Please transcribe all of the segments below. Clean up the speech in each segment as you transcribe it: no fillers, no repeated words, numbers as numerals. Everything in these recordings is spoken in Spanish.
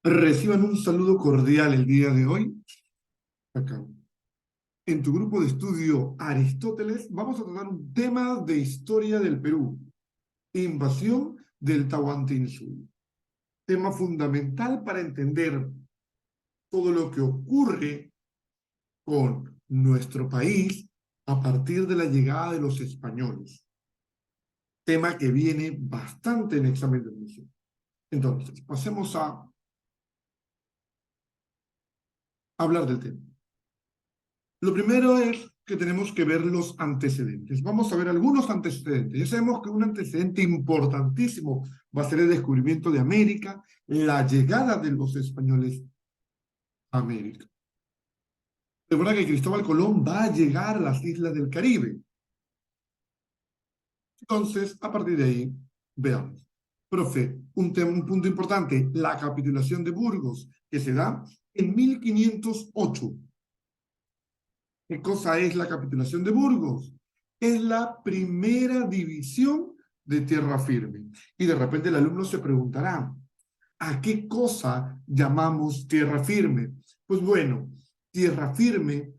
Reciban un saludo cordial el día de hoy. Acá. En tu grupo de estudio Aristóteles vamos a tratar un tema de historia del Perú, invasión del Tahuantinsuyo. Tema fundamental para entender todo lo que ocurre con nuestro país a partir de la llegada de los españoles. Tema que viene bastante en examen de admisión. Entonces, pasemos a hablar del tema. Lo primero es que tenemos que ver los antecedentes. Vamos a ver algunos antecedentes. Ya sabemos que un antecedente importantísimo va a ser el descubrimiento de América, la llegada de los españoles a América. Recuerda que Cristóbal Colón va a llegar a las islas del Caribe. Entonces, a partir de ahí, veamos. Profe, un punto importante, la capitulación de Burgos, que se da en 1508. ¿Qué cosa es la capitulación de Burgos? Es la primera división de tierra firme. Y de repente el alumno se preguntará, ¿a qué cosa llamamos tierra firme? Pues bueno, tierra firme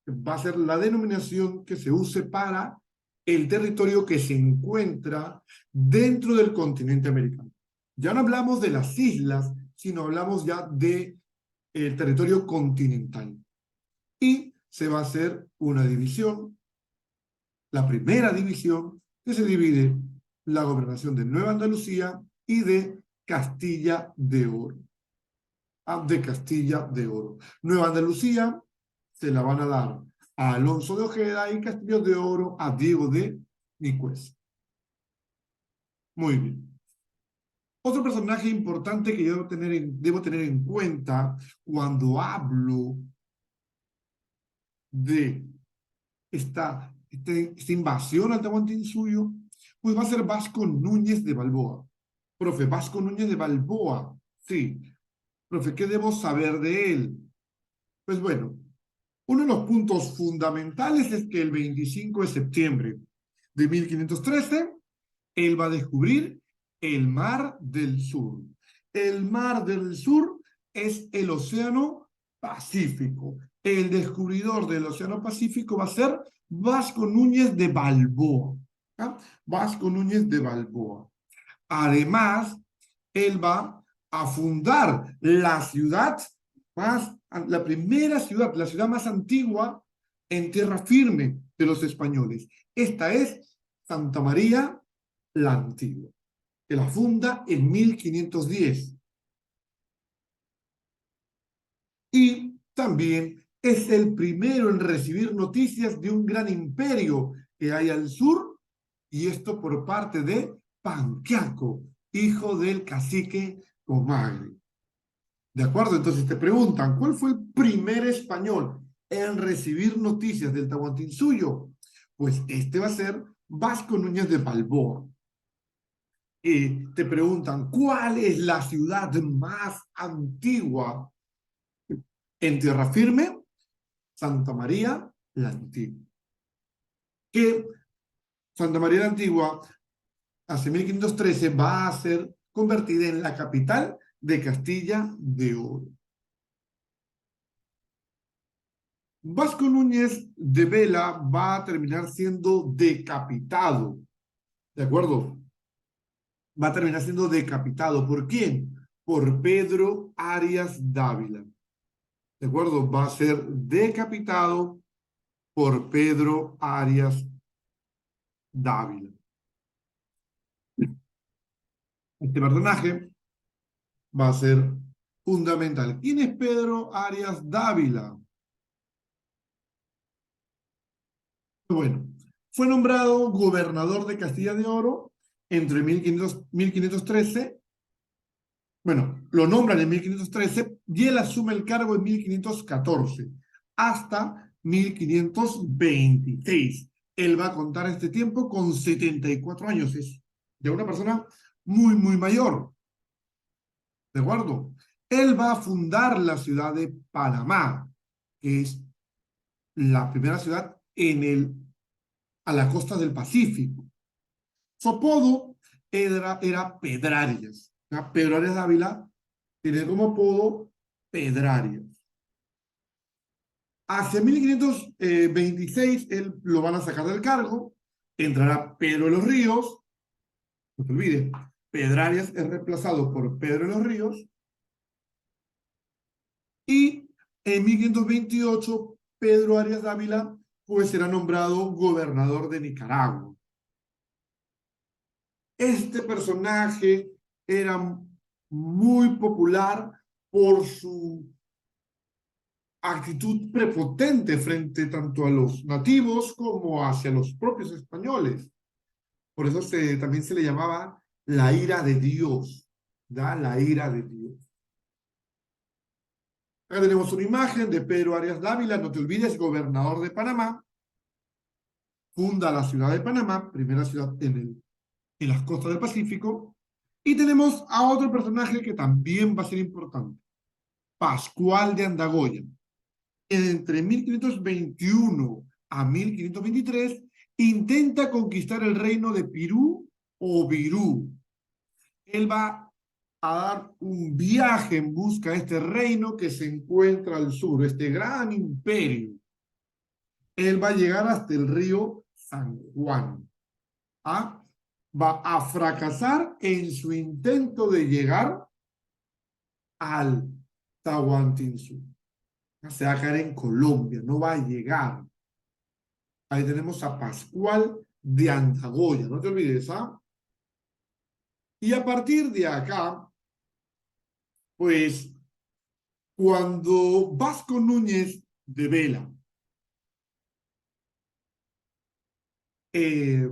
va a ser la denominación que se use para el territorio que se encuentra dentro del continente americano. Ya no hablamos de las islas, sino hablamos ya de el territorio continental. Y se va a hacer una división, la primera división, que se divide la gobernación de Nueva Andalucía y de Castilla de Oro. De Castilla de Oro. Nueva Andalucía se la van a dar a Alonso de Ojeda y Castillo de Oro a Diego de Nicuesa. Muy bien. Otro personaje importante que yo debo tener en cuenta cuando hablo de esta invasión al Tahuantinsuyo, pues va a ser Vasco Núñez de Balboa. Profe, Vasco Núñez de Balboa, sí. Profe, ¿qué debo saber de él? Pues bueno, uno de los puntos fundamentales es que el 25 de septiembre de 1513, él va a descubrir el Mar del Sur. El Mar del Sur es el Océano Pacífico. El descubridor del Océano Pacífico va a ser Vasco Núñez de Balboa. ¿Ah? Vasco Núñez de Balboa. Además, él va a fundar la ciudad la primera ciudad, la ciudad más antigua en tierra firme de los españoles. Esta es Santa María la Antigua, que la funda en 1510. Y también es el primero en recibir noticias de un gran imperio que hay al sur, y esto por parte de Panquiaco, hijo del cacique Comagri. ¿De acuerdo? Entonces te preguntan, ¿cuál fue el primer español en recibir noticias del Tahuantinsuyo? Pues este va a ser Vasco Núñez de Balboa. Y te preguntan, ¿cuál es la ciudad más antigua en tierra firme? Santa María la Antigua. Que Santa María la Antigua, hace 1513, va a ser convertida en la capital de Castilla de Oro. Vasco Núñez de Vela va a terminar siendo decapitado, ¿de acuerdo? Va a terminar siendo decapitado. ¿Por quién? Por Pedro Arias Dávila, ¿de acuerdo? Va a ser decapitado por Pedro Arias Dávila. Este personaje va a ser fundamental. ¿Quién es Pedro Arias Dávila? Bueno, fue nombrado gobernador de Castilla de Oro entre 1513. Bueno, lo nombran en 1513 y él asume el cargo en 1514 hasta 1526. Él va a contar este tiempo con 74 años. Es ya una persona muy, muy mayor. ¿De acuerdo? Él va a fundar la ciudad de Panamá, que es la primera ciudad a la costa del Pacífico. Su apodo era Pedrarias. Pedro Arias Dávila Tiene como apodo Pedrarias. Hacia 1526 él lo van a sacar del cargo, entrará Pedro de los Ríos, no te olvides, Pedrarias es reemplazado por Pedro de los Ríos, y en 1528 Pedro Arias Dávila pues será nombrado gobernador de Nicaragua. Este personaje era muy popular por su actitud prepotente frente tanto a los nativos como hacia los propios españoles. Por eso también se le llamaba la ira de Dios, ¿ya? La ira de Dios. Acá tenemos una imagen de Pedro Arias Dávila, no te olvides, gobernador de Panamá, funda la ciudad de Panamá, primera ciudad en las costas del Pacífico, y tenemos a otro personaje que también va a ser importante, Pascual de Andagoya. Entre 1521 a 1523 intenta conquistar el reino de Pirú o Virú. Él va a dar un viaje en busca de este reino que se encuentra al sur, este gran imperio. Él va a llegar hasta el río San Juan. ¿Ah? Va a fracasar en su intento de llegar al Tahuantinsuyo. Se va a caer en Colombia, no va a llegar. Ahí tenemos a Pascual de Andagoya, no te olvides, ¿ah? Y a partir de acá, pues, cuando Vasco Núñez de Vela eh,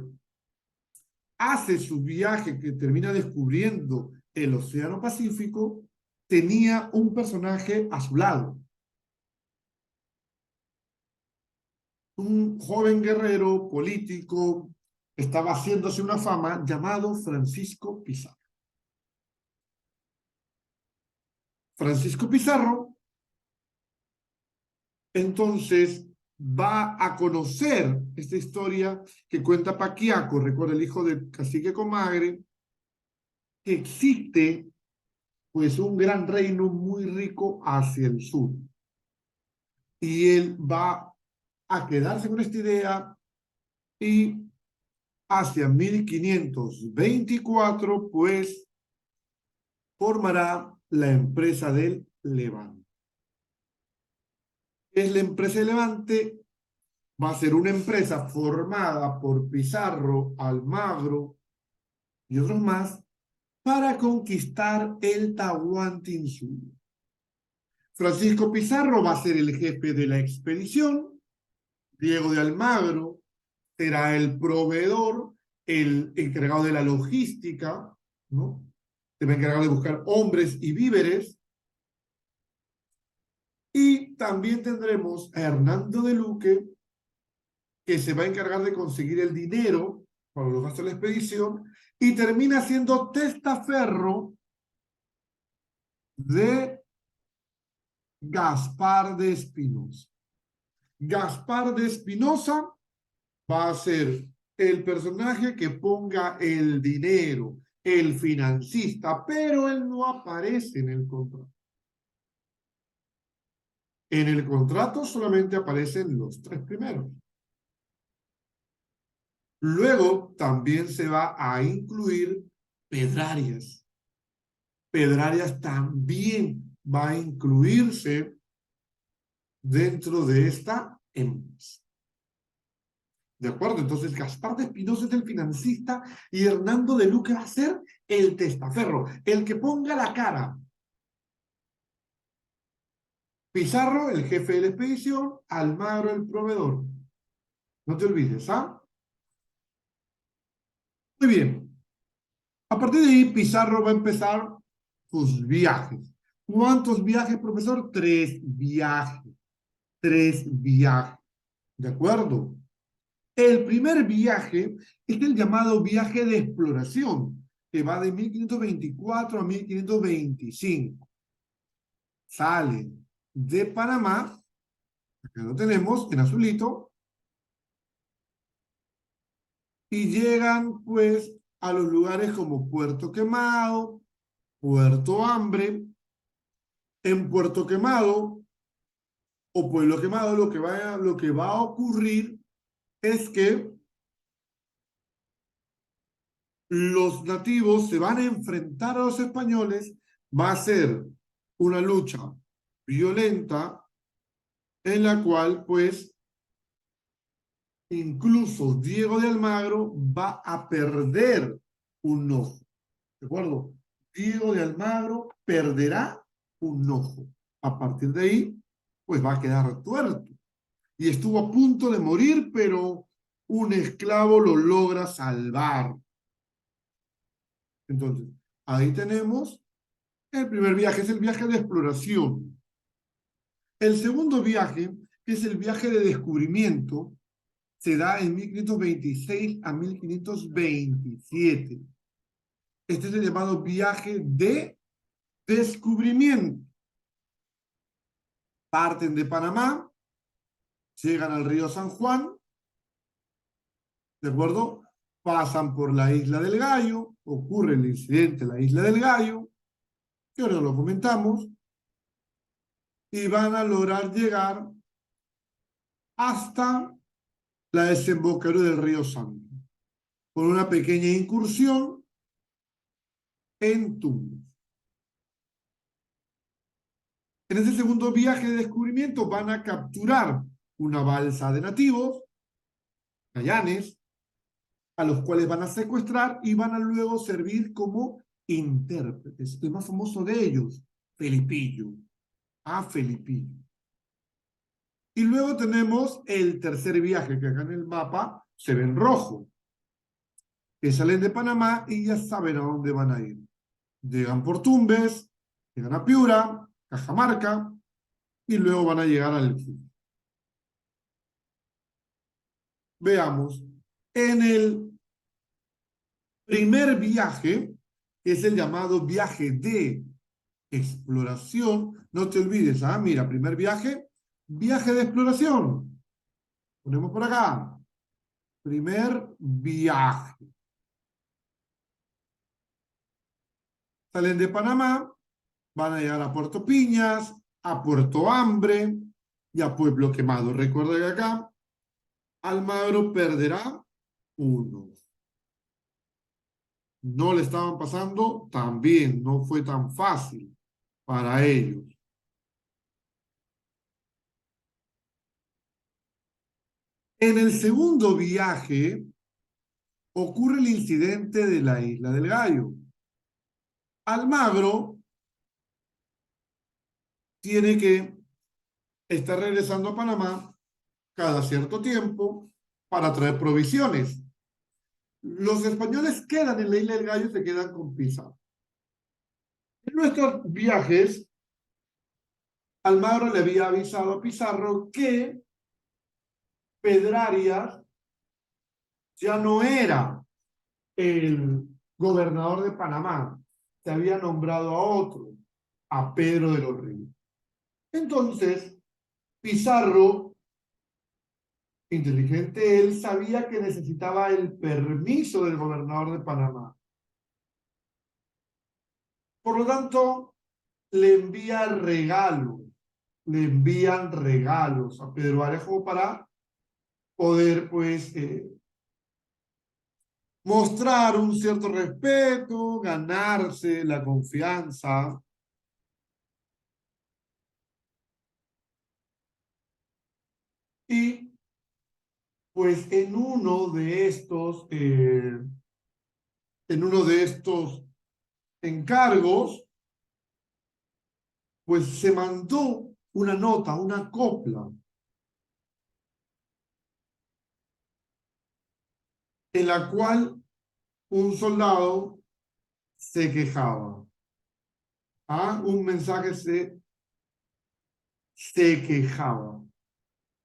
hace su viaje que termina descubriendo el Océano Pacífico, tenía un personaje a su lado. Un joven guerrero político estaba haciéndose una fama llamado Francisco Pizarro. Francisco Pizarro entonces va a conocer esta historia que cuenta Paquiaco, recuerda el hijo del cacique Comagre, que existe pues un gran reino muy rico hacia el sur. Y él va a quedarse con esta idea y hacia 1524 pues formará la empresa del Levante. Es la empresa del Levante, va a ser una empresa formada por Pizarro, Almagro y otros más para conquistar el Tahuantinsuyo. Francisco Pizarro va a ser el jefe de la expedición, Diego de Almagro será el proveedor, el encargado de la logística, ¿no? Se va a encargar de buscar hombres y víveres. Y también tendremos a Hernando de Luque, que se va a encargar de conseguir el dinero para los gastos de la expedición y termina siendo testaferro de Gaspar de Espinosa. Gaspar de Espinosa va a ser el personaje que ponga el dinero, el financista, pero él no aparece en el contrato. En el contrato solamente aparecen los tres primeros. Luego también se va a incluir Pedrarias. Pedrarias también va a incluirse dentro de esta empresa. ¿De acuerdo? Entonces Gaspar de Espinosa es el financista y Hernando de Luque va a ser el testaferro, el que ponga la cara. Pizarro, el jefe de la expedición, Almagro, el proveedor. No te olvides, ¿ah? Muy bien. A partir de ahí, Pizarro va a empezar sus viajes. ¿Cuántos viajes, profesor? 3 viajes. 3 viajes. ¿De acuerdo? El primer viaje es el llamado viaje de exploración, que va de 1524 a 1525. Salen de Panamá, acá lo tenemos en azulito, y llegan pues a los lugares como Puerto Quemado, Puerto Hambre, En Puerto Quemado o Pueblo Quemado lo que va a ocurrir es que los nativos se van a enfrentar a los españoles, va a ser una lucha violenta en la cual, pues, incluso Diego de Almagro va a perder un ojo. ¿De acuerdo? Diego de Almagro perderá un ojo. A partir de ahí, pues va a quedar tuerto. Y estuvo a punto de morir, pero un esclavo lo logra salvar. Entonces, ahí tenemos el primer viaje, es el viaje de exploración. El segundo viaje, que es el viaje de descubrimiento, se da en 1526 a 1527. Este es el llamado viaje de descubrimiento. Parten de Panamá, llegan al río San Juan, ¿de acuerdo? Pasan por la isla del Gallo, ocurre el incidente en la isla del Gallo, que ahora lo comentamos, y van a lograr llegar hasta la desembocadura del río Santo, con una pequeña incursión en Tumbes. En ese segundo viaje de descubrimiento van a capturar una balsa de nativos, gayanes, a los cuales van a secuestrar y van a luego servir como intérpretes. El más famoso de ellos, Felipillo. Felipillo. Y luego tenemos el tercer viaje, que acá en el mapa se ve en rojo, que salen de Panamá y ya saben a dónde van a ir. Llegan por Tumbes, llegan a Piura, Cajamarca, y luego van a llegar al sur. Veamos, en el primer viaje, que es el llamado viaje de exploración, no te olvides, mira, primer viaje, viaje de exploración. Ponemos por acá, primer viaje. Salen de Panamá, van a llegar a Puerto Piñas, a Puerto Hambre y a Pueblo Quemado. Recuerda que acá Almagro perderá uno. No le estaban pasando tan bien, no fue tan fácil para ellos. En el segundo viaje ocurre el incidente de la Isla del Gallo. Almagro tiene que estar regresando a Panamá cada cierto tiempo para traer provisiones. Los españoles quedan en la Isla del Gallo y se quedan con Pizarro. En nuestros viajes, Almagro le había avisado a Pizarro que Pedrarias ya no era el gobernador de Panamá, se había nombrado a otro, a Pedro de los Ríos. Entonces, Pizarro, inteligente él, sabía que necesitaba el permiso del gobernador de Panamá. Por lo tanto, le envían regalos a Pedro Alejo para poder, pues, mostrar un cierto respeto, ganarse la confianza. Y pues en uno de estos encargos, pues se mandó una nota, una copla, en la cual un soldado se quejaba. Un mensaje se quejaba.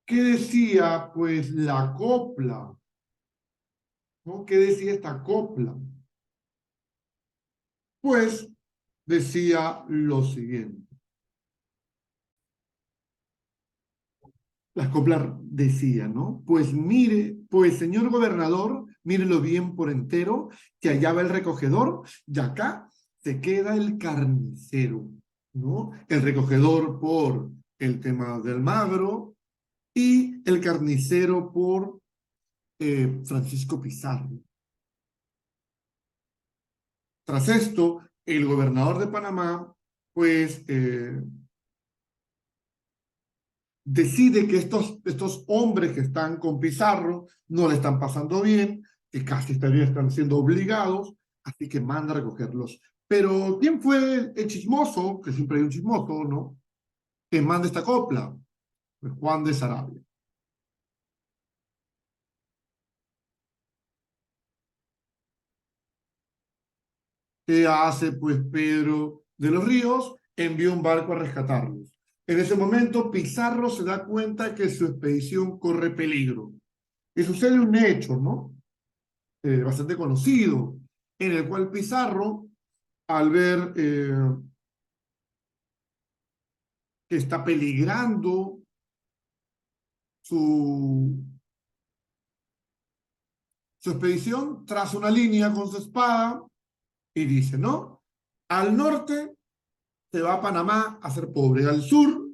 ¿Qué decía, pues, la copla? ¿No? ¿Qué decía esta copla? Pues decía lo siguiente. Las coplas decían, ¿no? Pues mire, pues señor gobernador, mírelo bien por entero, que allá va el recogedor y acá se queda el carnicero. ¿no? El recogedor por el tema del Magro y el carnicero por Francisco Pizarro. Tras esto, el gobernador de Panamá, pues, decide que estos hombres que están con Pizarro no le están pasando bien, que casi están siendo obligados, así que manda a recogerlos. Pero, ¿quién fue el chismoso? Que siempre hay un chismoso, ¿no? Que manda esta copla. Pues Juan de Sarabia. ¿Qué hace pues Pedro de los Ríos? Envía un barco a rescatarlos. En ese momento Pizarro se da cuenta que su expedición corre peligro. Y sucede un hecho, ¿no? Bastante conocido, en el cual Pizarro, al ver que está peligrando su, su expedición, traza una línea con su espada y dice, ¿no? Al norte se va a Panamá a ser pobre, al sur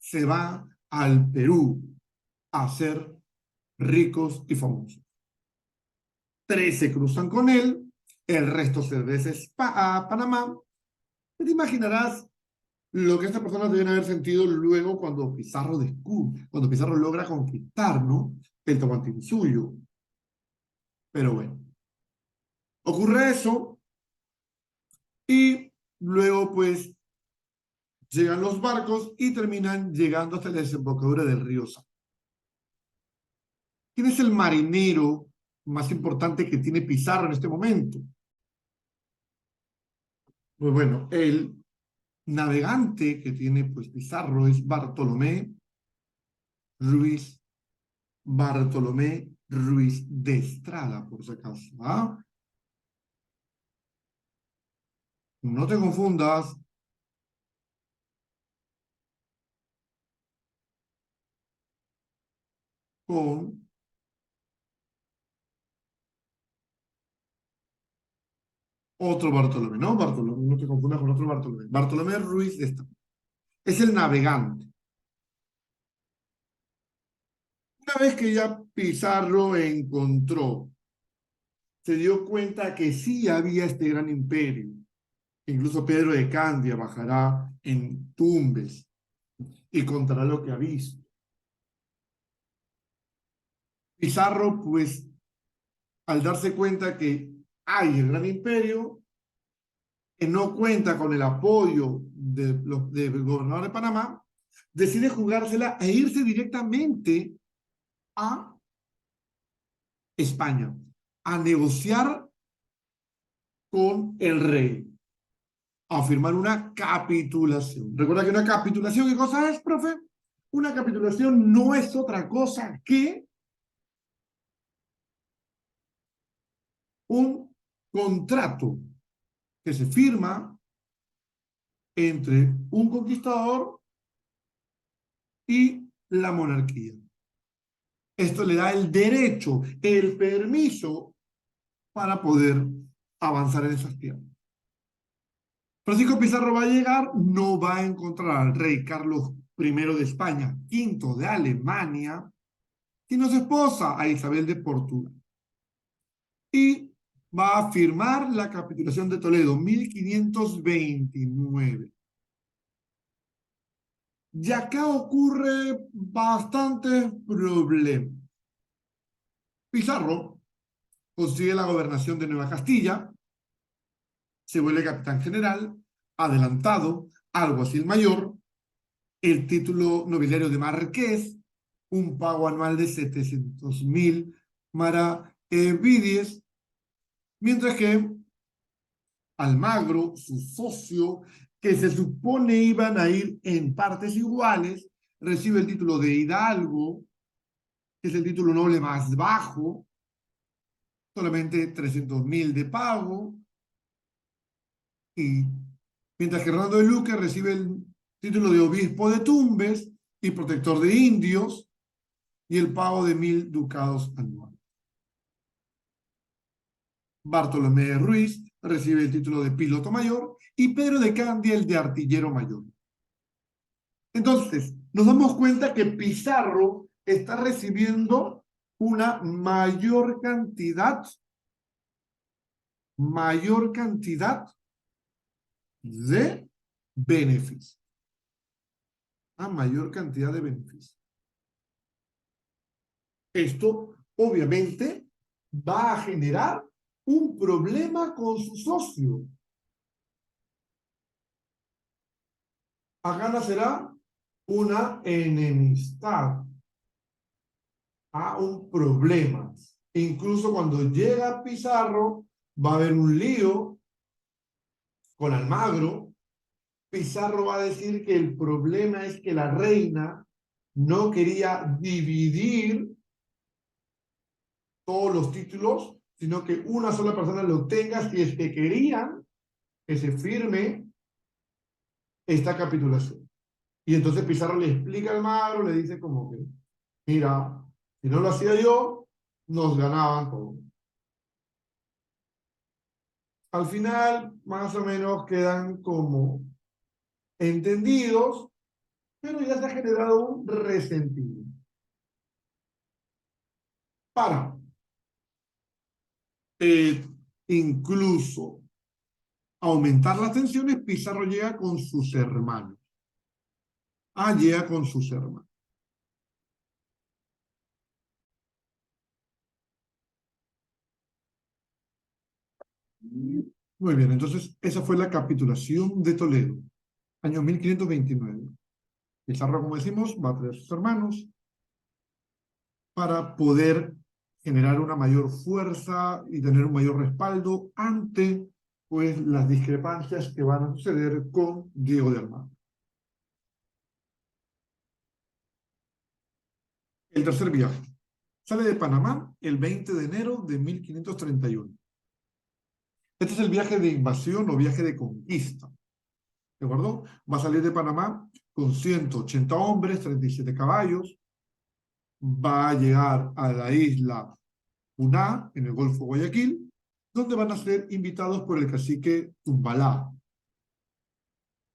se va al Perú a ser ricos y famosos. 3 se cruzan con él, el resto se va a Panamá. Te imaginarás lo que estas personas deben haber sentido luego cuando Pizarro descubre, cuando Pizarro logra conquistar, ¿no? El Tahuantinsuyo. Pero bueno, ocurre eso y luego pues llegan los barcos y terminan llegando hasta la desembocadura del río San. ¿Quién es el marinero más importante que tiene Pizarro en este momento? Pues bueno, el navegante que tiene pues Pizarro es Ruiz, Bartolomé Ruiz de Estrada, por si acaso. ¿Ah? No te confundas con otro Bartolomé, ¿no? Bartolomé, no te confundas con otro Bartolomé. Bartolomé Ruiz de Estrada. Es el navegante. Una vez que ya Pizarro encontró, se dio cuenta que sí había este gran imperio. Incluso Pedro de Candia bajará en Tumbes y contará lo que ha visto. Pizarro, pues, al darse cuenta que hay el gran imperio, que no cuenta con el apoyo del gobernador de Panamá, decide jugársela e irse directamente a España, a negociar con el rey, a firmar una capitulación. Recuerda que una capitulación, ¿qué cosa es, profe? Una capitulación no es otra cosa que un contrato que se firma entre un conquistador y la monarquía. Esto le da el derecho, el permiso para poder avanzar en esas tierras. Francisco Pizarro va a llegar, no va a encontrar al rey Carlos I de España, quinto de Alemania, sino su esposa, a Isabel de Portugal. Y va a firmar la capitulación de Toledo, 1529. Y acá ocurre bastantes problemas. Pizarro consigue la gobernación de Nueva Castilla, se vuelve capitán general, adelantado, alguacil mayor, el título nobiliario de marqués, un pago anual de 700.000 maravedíes, mientras que Almagro, su socio, que se supone iban a ir en partes iguales, recibe el título de hidalgo, que es el título noble más bajo, solamente 300.000 de pago, y mientras que Hernando de Luque recibe el título de obispo de Tumbes y protector de indios, y el pago de 1.000 ducados anuales. Bartolomé de Ruiz recibe el título de piloto mayor y Pedro de Candia el de artillero mayor. Entonces, nos damos cuenta que Pizarro está recibiendo una mayor cantidad de beneficios. A mayor cantidad de beneficios. Esto, obviamente, va a generar un problema con su socio. Acá nacerá una enemistad, a un problema. Incluso cuando llega Pizarro, va a haber un lío con Almagro. Pizarro va a decir que el problema es que la reina no quería dividir todos los títulos, sino que una sola persona lo tenga si es que querían que se firme esta capitulación. Y entonces Pizarro le explica al Almagro, le dice como que, mira, si no lo hacía yo, nos ganaban todos. Al final, más o menos quedan como entendidos, pero ya se ha generado un resentimiento. Para eh, incluso aumentar las tensiones, Pizarro llega con sus hermanos. Llega con sus hermanos. Muy bien, entonces esa fue la capitulación de Toledo, año 1529. Pizarro, como decimos, va a traer a sus hermanos para poder generar una mayor fuerza y tener un mayor respaldo ante pues, las discrepancias que van a suceder con Diego de Almagro. El tercer viaje. Sale de Panamá el 20 de enero de 1531. Este es el viaje de invasión o viaje de conquista. ¿De acuerdo? Va a salir de Panamá con 180 hombres, 37 caballos. Va a llegar a la isla Puná, en el Golfo Guayaquil, donde van a ser invitados por el cacique Tumbalá.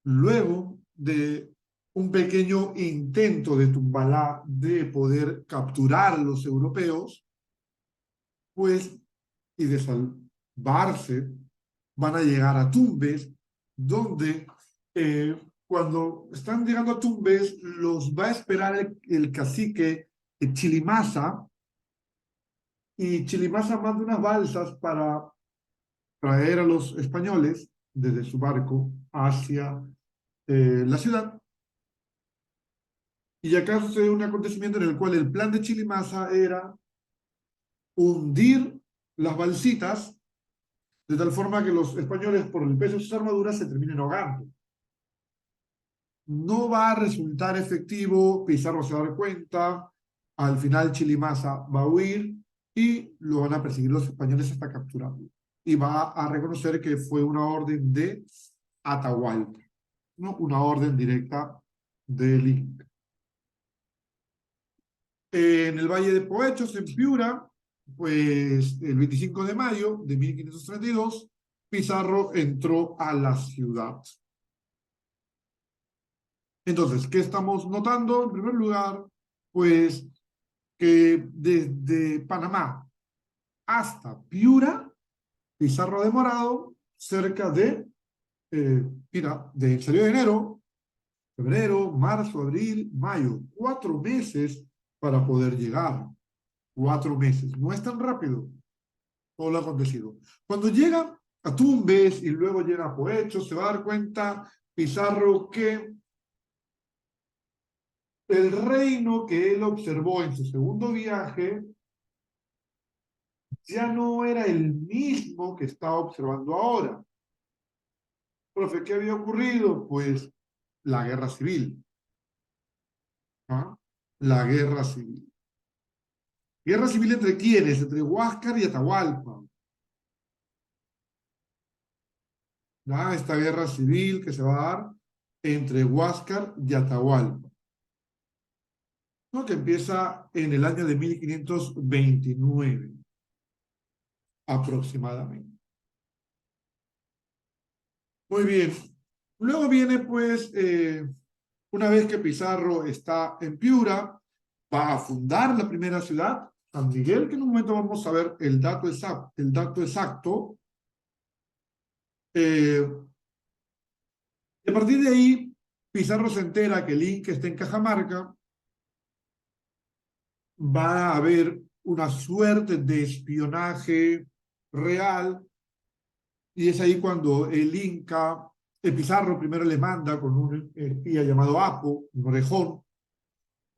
Luego de un pequeño intento de Tumbalá de poder capturar a los europeos, pues, y de salvarse, van a llegar a Tumbes, donde cuando están llegando a Tumbes, los va a esperar el cacique Chilimasa, y Chilimasa manda unas balsas para traer a los españoles desde su barco hacia la ciudad. Y acá sucede un acontecimiento en el cual el plan de Chilimasa era hundir las balsitas de tal forma que los españoles, por el peso de sus armaduras, se terminen ahogando. No va a resultar efectivo, Pizarro se va a dar cuenta, al final Chilimasa va a huir y lo van a perseguir los españoles hasta capturarlo. Y va a reconocer que fue una orden de Atahualpa, ¿no? Una orden directa del Inca. En el Valle de Poechos, en Piura, pues el 25 de mayo de 1532, Pizarro entró a la ciudad. Entonces, ¿qué estamos notando? En primer lugar, pues que desde Panamá hasta Piura, Pizarro ha demorado cerca de, mira, salió de enero, febrero, marzo, abril, mayo, 4 meses para poder llegar. 4 meses. No es tan rápido todo lo acontecido. Cuando llega a Tumbes y luego llega a Poechos, se va a dar cuenta Pizarro que el reino que él observó en su segundo viaje ya no era el mismo que estaba observando ahora. Profe, ¿qué había ocurrido? Pues la guerra civil. ¿Ah? La guerra civil. ¿Guerra civil entre quiénes? Entre Huáscar y Atahualpa. ¿Ah? Esta guerra civil que se va a dar entre Huáscar y Atahualpa, ¿no? Que empieza en el año de 1529, aproximadamente. Muy bien. Luego viene, pues, una vez que Pizarro está en Piura, va a fundar la primera ciudad, San Miguel, que en un momento vamos a ver el dato exacto. Eh, y a partir de ahí, Pizarro se entera que el Inca está en Cajamarca, va a haber una suerte de espionaje real, y es ahí cuando el Inca, el Pizarro primero le manda con un espía llamado Apo, un orejón,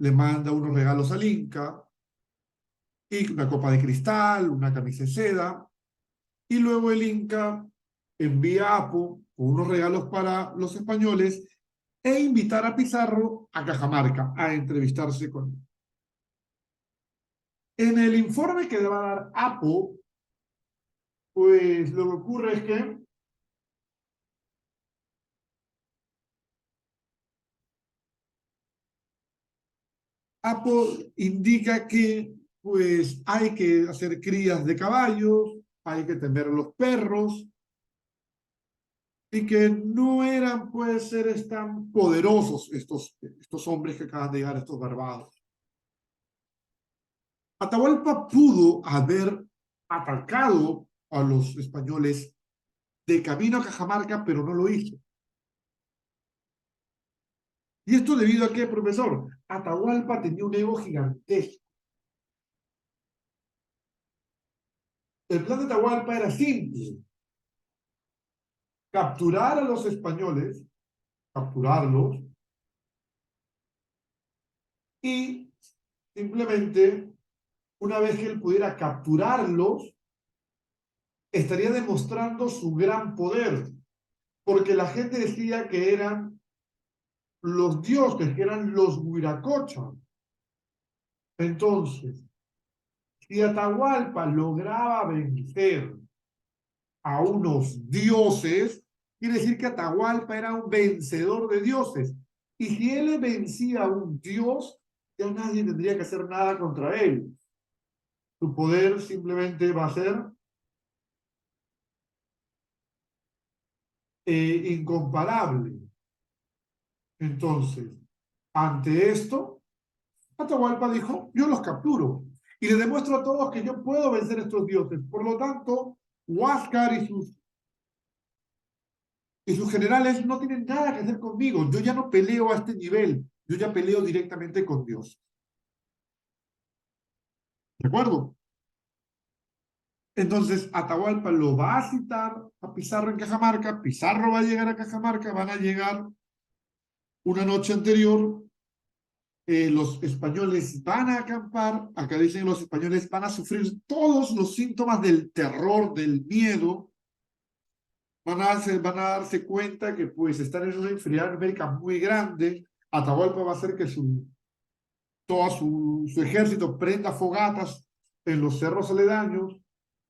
le manda unos regalos al Inca, y una copa de cristal, una camisa de seda, y luego el Inca envía a Apo con unos regalos para los españoles e invitar a Pizarro a Cajamarca a entrevistarse con él. En el informe que le va a dar Apo, pues lo que ocurre es que Apo indica que pues hay que hacer crías de caballos, hay que tener los perros, y que no eran pues seres tan poderosos estos hombres que acaban de llegar, estos barbados. Atahualpa pudo haber atacado a los españoles de camino a Cajamarca, pero no lo hizo. ¿Y esto debido a qué, profesor? Atahualpa tenía un ego gigantesco. El plan de Atahualpa era simple: capturar a los españoles, capturarlos, y simplemente, una vez que él pudiera capturarlos, estaría demostrando su gran poder, porque la gente decía que eran los dioses, que eran los Huiracocha. Entonces, si Atahualpa lograba vencer a unos dioses, quiere decir que Atahualpa era un vencedor de dioses. Y si él vencía a un dios, ya nadie tendría que hacer nada contra él. Su poder simplemente va a ser incomparable. Entonces, ante esto, Atahualpa dijo: yo los capturo y les demuestro a todos que yo puedo vencer a estos dioses. Por lo tanto, Huáscar y sus generales no tienen nada que hacer conmigo. Yo ya no peleo a este nivel, yo ya peleo directamente con Dios. ¿De acuerdo? Entonces, Atahualpa lo va a citar a Pizarro en Cajamarca, Pizarro va a llegar a Cajamarca, van a llegar una noche anterior, los españoles van a acampar, acá dicen los españoles van a sufrir todos los síntomas del terror, del miedo, van a darse cuenta que pues están en una inferioridad numérica muy grande. Atahualpa va a hacer que todo su ejército prenda fogatas en los cerros aledaños,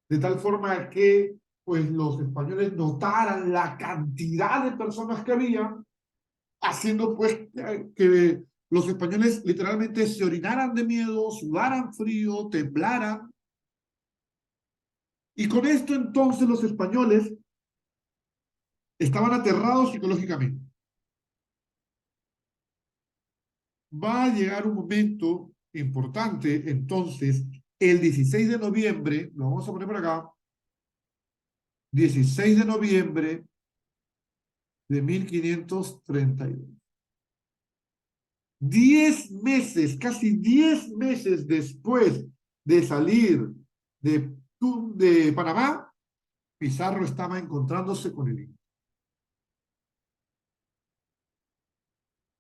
de tal forma que pues los españoles notaran la cantidad de personas que había, haciendo pues que los españoles literalmente se orinaran de miedo, sudaran frío, temblaran. Y con esto entonces los españoles estaban aterrados psicológicamente. Va a llegar un momento importante, entonces, el 16 de noviembre, lo vamos a poner por acá, 16 de noviembre de 1532. 10 meses, casi 10 meses después de salir de Panamá, Pizarro estaba encontrándose con el Inca.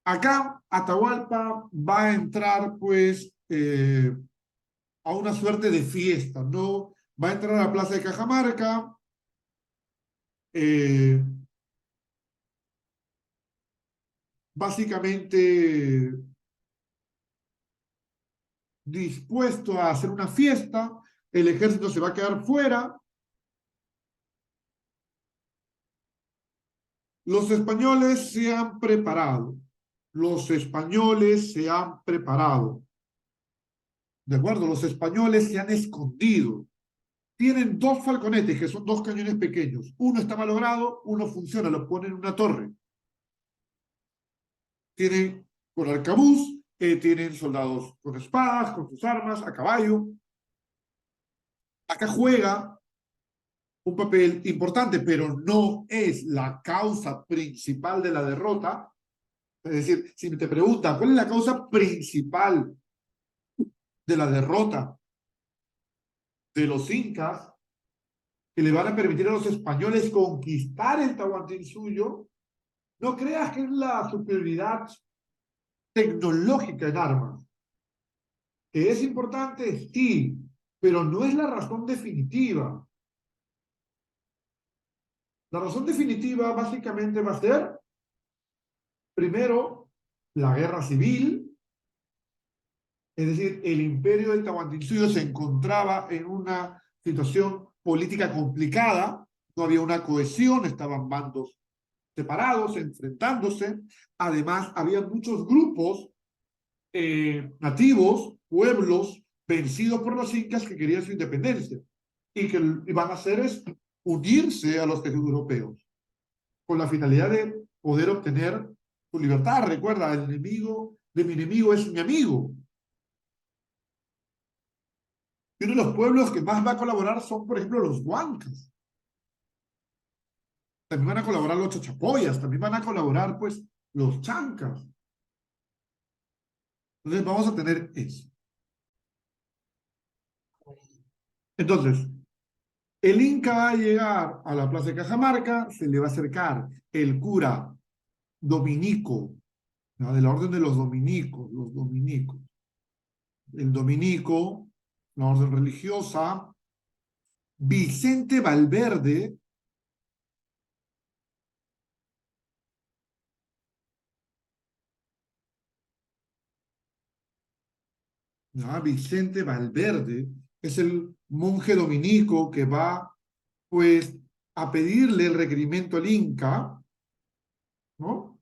Acá Atahualpa va a entrar pues a una suerte de fiesta, ¿no? Va a entrar a la plaza de Cajamarca, eh, básicamente dispuesto a hacer una fiesta, el ejército se va a quedar fuera, los españoles se han preparado, los españoles se han preparado, ¿de acuerdo? Los españoles se han escondido. tienen dos falconetes, que son dos cañones pequeños. Uno está malogrado, uno funciona, lo ponen en una torre. Tienen con arcabuz, tienen soldados con espadas, con sus armas, a caballo. Acá juega un papel importante, pero no es la causa principal de la derrota. Es decir, si te preguntan cuál es la causa principal de la derrota de los incas, que le van a permitir a los españoles conquistar el Tahuantinsuyo, no creas que es la superioridad tecnológica en armas. ¿Que es importante? Sí, pero no es la razón definitiva. La razón definitiva básicamente va a ser, primero, la guerra civil, es decir, el imperio del Tahuantinsuyo se encontraba en una situación política complicada, no había una cohesión, estaban bandos separados, enfrentándose. Además, había muchos grupos nativos, pueblos, vencidos por los incas que querían su independencia y que iban a hacer es unirse a los europeos con la finalidad de poder obtener su libertad. Recuerda, el enemigo de mi enemigo es mi amigo. Y uno de los pueblos que más va a colaborar son, por ejemplo, los huancas. También van a colaborar los chachapoyas, también van a colaborar, pues, los chancas. Entonces vamos a tener eso. Entonces, el Inca va a llegar a la plaza de Cajamarca, se le va a acercar el cura dominico, ¿no? De la orden de los dominicos. El dominico, la orden religiosa, Vicente Valverde, ¿no? Vicente Valverde es el monje dominico que va, pues, a pedirle el requerimiento al Inca, ¿no?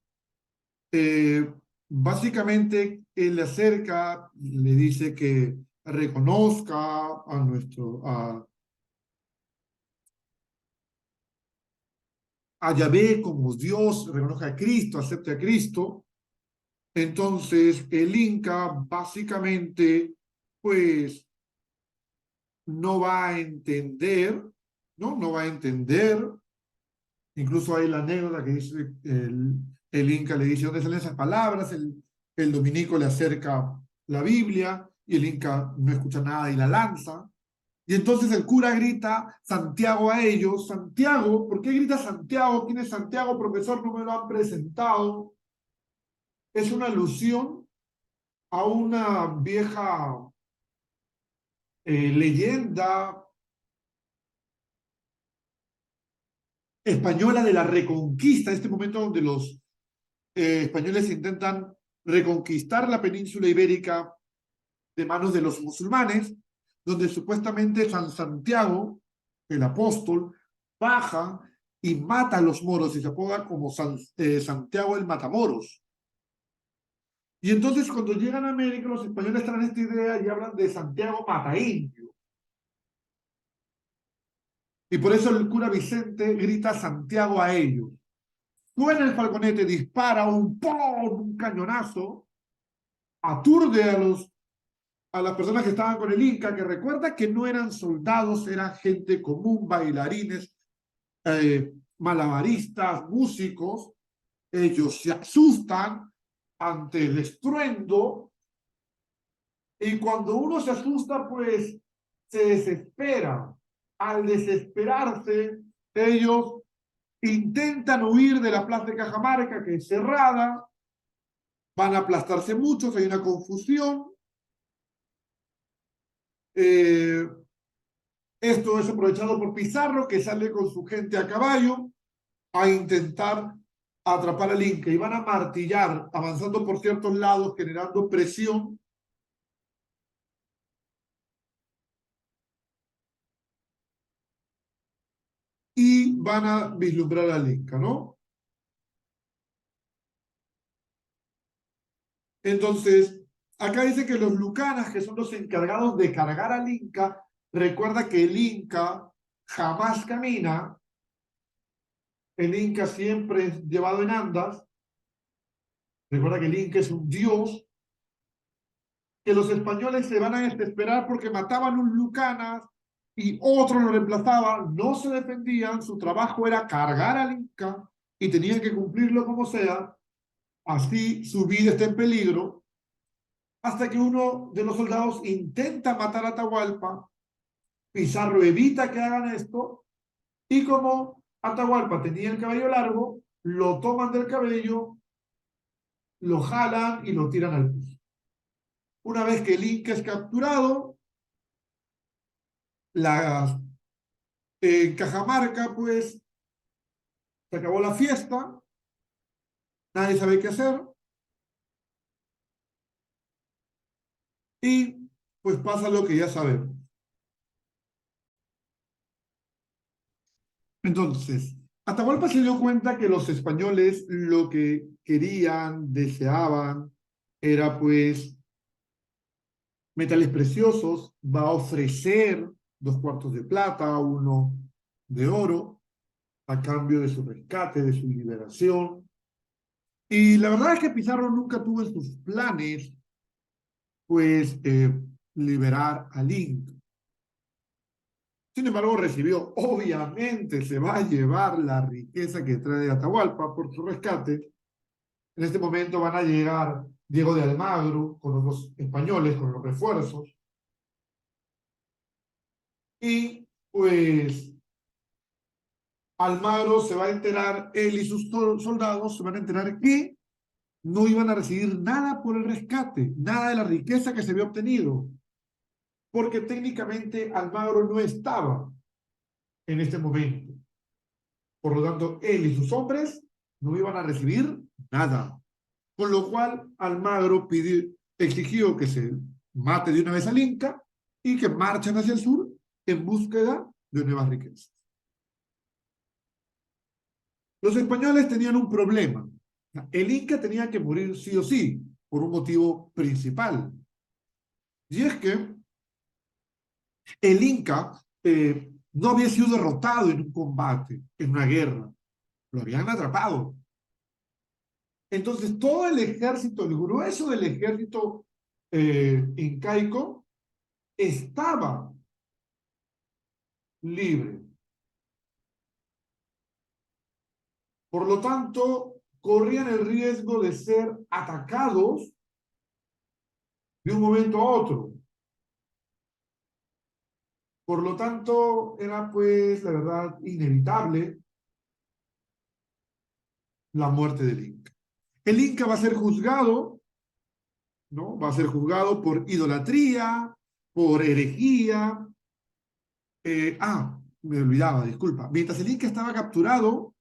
Básicamente, él le acerca, le dice que reconozca a Yahvé como Dios, reconozca a Cristo, acepte a Cristo. Entonces, el Inca básicamente, pues, no va a entender, ¿no? No va a entender. Incluso hay la anécdota que dice, el Inca le dice, ¿dónde salen esas palabras? El dominico le acerca la Biblia y el Inca no escucha nada y la lanza. Y entonces el cura grita Santiago a ellos. Santiago, ¿por qué grita Santiago? ¿Quién es Santiago, profesor? No me lo han presentado. Es una alusión a una vieja leyenda española de la Reconquista, este momento donde los españoles intentan reconquistar la península ibérica de manos de los musulmanes, donde supuestamente San Santiago, el apóstol, baja y mata a los moros y se apoda como Santiago el Matamoros. Y entonces cuando llegan a América, los españoles traen esta idea y hablan de Santiago Mataindio. Y por eso el cura Vicente grita Santiago a ellos. Suena el falconete, dispara un ¡pum! Un cañonazo, aturde a las personas que estaban con el Inca, que recuerda que no eran soldados, eran gente común, bailarines, malabaristas, músicos. Ellos se asustan ante el estruendo y cuando uno se asusta, pues se desespera. Al desesperarse, ellos intentan huir de la plaza de Cajamarca, que es cerrada, van a aplastarse muchos, hay una confusión. Esto es aprovechado por Pizarro, que sale con su gente a caballo a intentar atrapar al Inca y van a martillar, avanzando por ciertos lados, generando presión. Y van a vislumbrar al Inca, ¿no? Entonces, acá dice que los lucanas, que son los encargados de cargar al Inca, Recuerda que el Inca jamás camina, el Inca siempre es llevado en andas. Recuerda que el Inca es un dios, que los españoles se van a desesperar porque mataban un Lucanas y otro lo reemplazaba, no se defendían, su trabajo era cargar al Inca y tenían que cumplirlo como sea, así su vida está en peligro, hasta que uno de los soldados intenta matar a Atahualpa, Pizarro evita que hagan esto, y como Atahualpa tenía el cabello largo, lo toman del cabello, lo jalan y lo tiran al piso. Una vez que el Inca es capturado, la en Cajamarca, pues, se acabó la fiesta, nadie sabe qué hacer, y pues pasa lo que ya sabemos. Entonces, Atahualpa se dio cuenta que los españoles lo que querían, deseaban, era pues metales preciosos, va a ofrecer 2 cuartos de plata, 1 de oro, a cambio de su rescate, de su liberación. Y la verdad es que Pizarro nunca tuvo en sus planes, pues, liberar al Inca. Sin embargo, recibió, obviamente, se va a llevar la riqueza que trae Atahualpa por su rescate. En este momento van a llegar Diego de Almagro con los españoles, con los refuerzos. Y pues Almagro se va a enterar, él y sus soldados se van a enterar que no iban a recibir nada por el rescate, nada de la riqueza que se había obtenido, porque técnicamente Almagro no estaba en este momento. Por lo tanto, él y sus hombres no iban a recibir nada. Con lo cual, Almagro exigió que se mate de una vez al Inca y que marchen hacia el sur en búsqueda de nuevas riquezas. Los españoles tenían un problema. El Inca tenía que morir sí o sí, por un motivo principal. Y es que el Inca no había sido derrotado en un combate, en una guerra. Lo habían atrapado. Entonces, todo el ejército, el grueso del ejército incaico, estaba libre. Por lo tanto, corrían el riesgo de ser atacados de un momento a otro. Por lo tanto, era pues, la verdad, inevitable la muerte del Inca. El Inca va a ser juzgado, ¿no? Va a ser juzgado por idolatría, por herejía. Me olvidaba, disculpa. Mientras el Inca estaba capturado,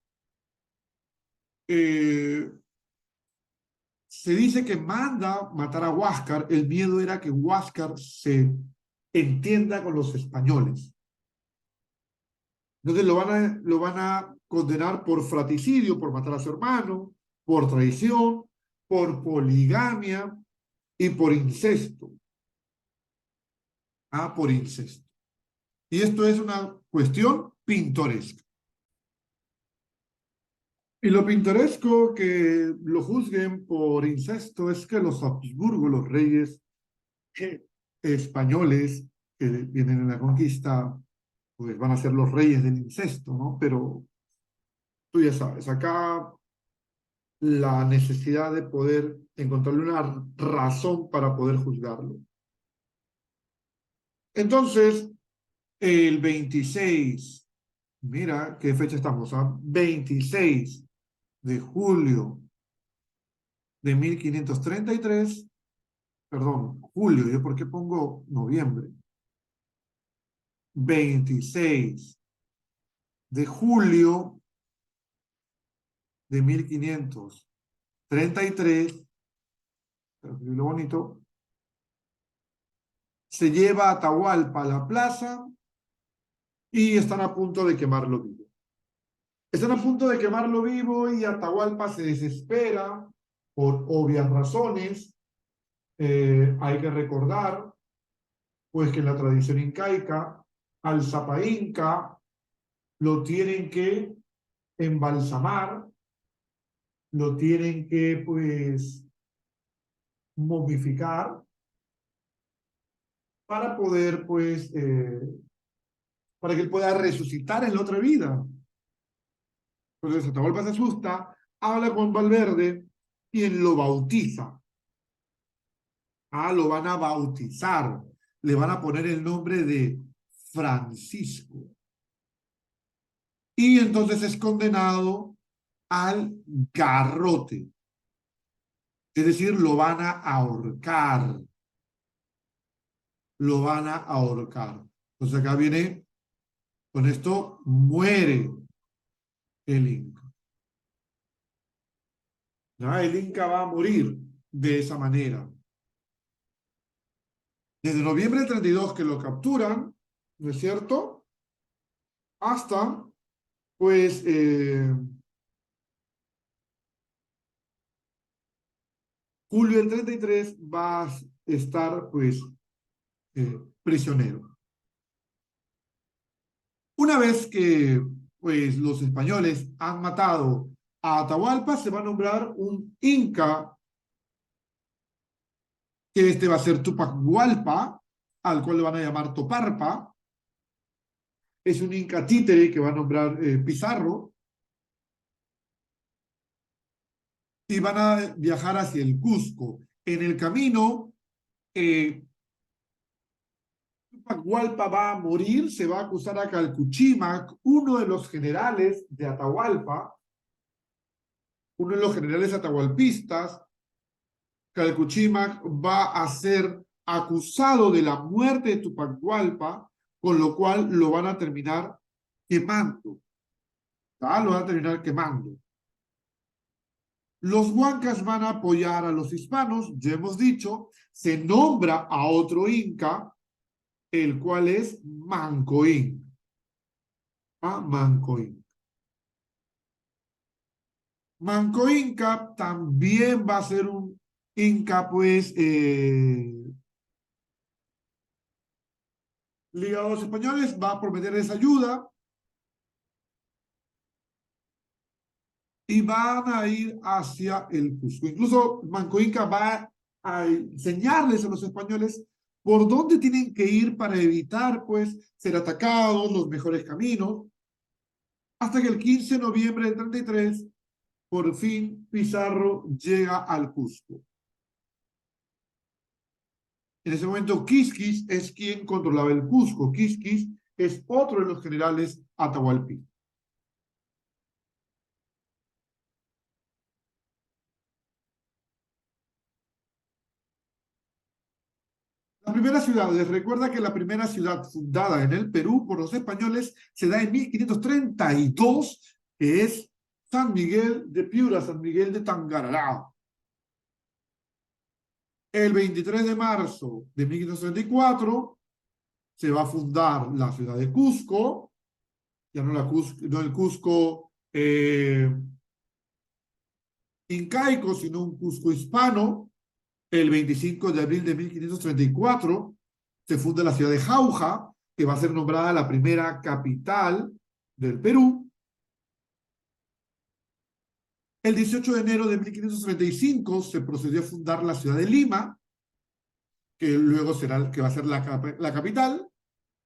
eh, se dice que manda matar a Huáscar. El miedo era que Huáscar se entienda con los españoles. Entonces lo van a condenar por fratricidio, por matar a su hermano, por traición, por poligamia y por incesto. Por incesto. Y esto es una cuestión pintoresca. Y lo pintoresco que lo juzguen por incesto es que los Habsburgo, los reyes españoles que vienen en la conquista, pues van a ser los reyes del incesto, ¿no? Pero tú ya sabes, acá la necesidad de poder encontrarle una razón para poder juzgarlo. Entonces, el 26, mira qué fecha estamos, 26 de julio de 1533, perdón, julio, ¿yo por qué pongo noviembre? 26 de julio de 1533, lo bonito, se lleva a Atahualpa a la plaza y están a punto de quemarlo vivo. Están a punto de quemarlo vivo y Atahualpa se desespera por obvias razones. Hay que recordar, pues, que en la tradición incaica al Zapa Inca, lo tienen que embalsamar, lo tienen que, pues, momificar para poder, pues, para que él pueda resucitar en la otra vida. Entonces Atahualpa se asusta, habla con Valverde y él lo bautiza. Lo van a bautizar, le van a poner el nombre de Francisco. Y entonces es condenado al garrote. Es decir, lo van a ahorcar. Lo van a ahorcar. Entonces acá viene, con esto muere el Inca. ¿Ya? El Inca va a morir de esa manera. Desde noviembre del 32 que lo capturan, ¿no es cierto? Hasta, pues, julio del 33 va a estar, pues, prisionero. Una vez que, pues, los españoles han matado a Atahualpa, se va a nombrar un inca, que este va a ser Tupac Hualpa, al cual le van a llamar Toparpa. Es un inca títere que va a nombrar Pizarro, y van a viajar hacia el Cusco. En el camino, Tupac Hualpa va a morir, se va a acusar a Calcuchímac, uno de los generales de Atahualpa, uno de los generales atahualpistas. Calcuchímac va a ser acusado de la muerte de Tupac Hualpa, con lo cual lo van a terminar quemando. ¿Tá? Lo van a terminar quemando. Los huancas van a apoyar a los hispanos, ya hemos dicho, se nombra a otro inca, el cual es Manco Inca. Manco Inca. Manco Inca también va a ser un inca, pues, ligado a los españoles, va a prometerles ayuda y van a ir hacia el Cusco. Incluso Manco Inca va a enseñarles a los españoles por dónde tienen que ir para evitar, pues, ser atacados, los mejores caminos, hasta que el 15 de noviembre del 33, por fin Pizarro llega al Cusco. En ese momento, Quisquis es quien controlaba el Cusco. Quisquis es otro de los generales atahualpistas. Las primeras ciudades, recuerda que la primera ciudad fundada en el Perú por los españoles se da en 1532, que es San Miguel de Piura, San Miguel de Tangaralao. El 23 de marzo de 1534 se va a fundar la ciudad de Cusco, ya no, no el Cusco incaico, sino un Cusco hispano. El 25 de abril de 1534 se funda la ciudad de Jauja, que va a ser nombrada la primera capital del Perú. El 18 de enero de 1535 se procedió a fundar la ciudad de Lima, que luego será, que va a ser la capital.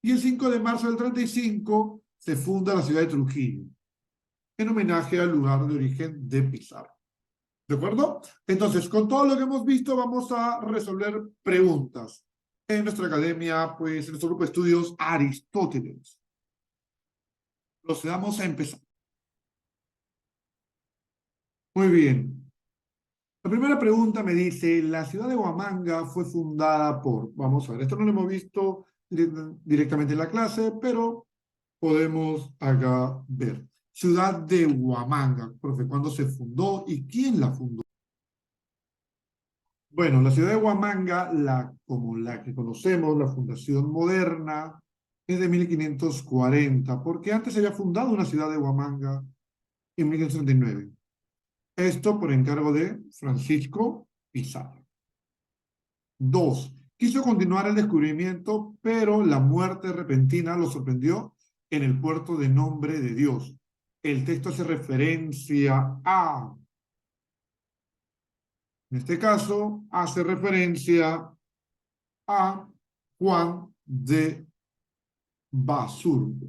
Y el 5 de marzo del 35 se funda la ciudad de Trujillo, en homenaje al lugar de origen de Pizarro. ¿De acuerdo? Entonces, con todo lo que hemos visto, vamos a resolver preguntas en nuestra academia, pues en nuestro grupo de estudios Aristóteles. Procedamos a empezar. Muy bien. La primera pregunta me dice, la ciudad de Huamanga fue fundada por, vamos a ver, esto no lo hemos visto directamente en la clase, pero podemos acá ver. Ciudad de Huamanga, profe, ¿cuándo se fundó y quién la fundó? Bueno, la ciudad de Huamanga, como la que conocemos, la fundación moderna, es de 1540, porque antes se había fundado una ciudad de Huamanga en 1539. Esto por encargo de Francisco Pizarro. Dos, Quiso continuar el descubrimiento, pero la muerte repentina lo sorprendió en el puerto de Nombre de Dios. El texto hace referencia a, en este caso, hace referencia a Juan de Basurto.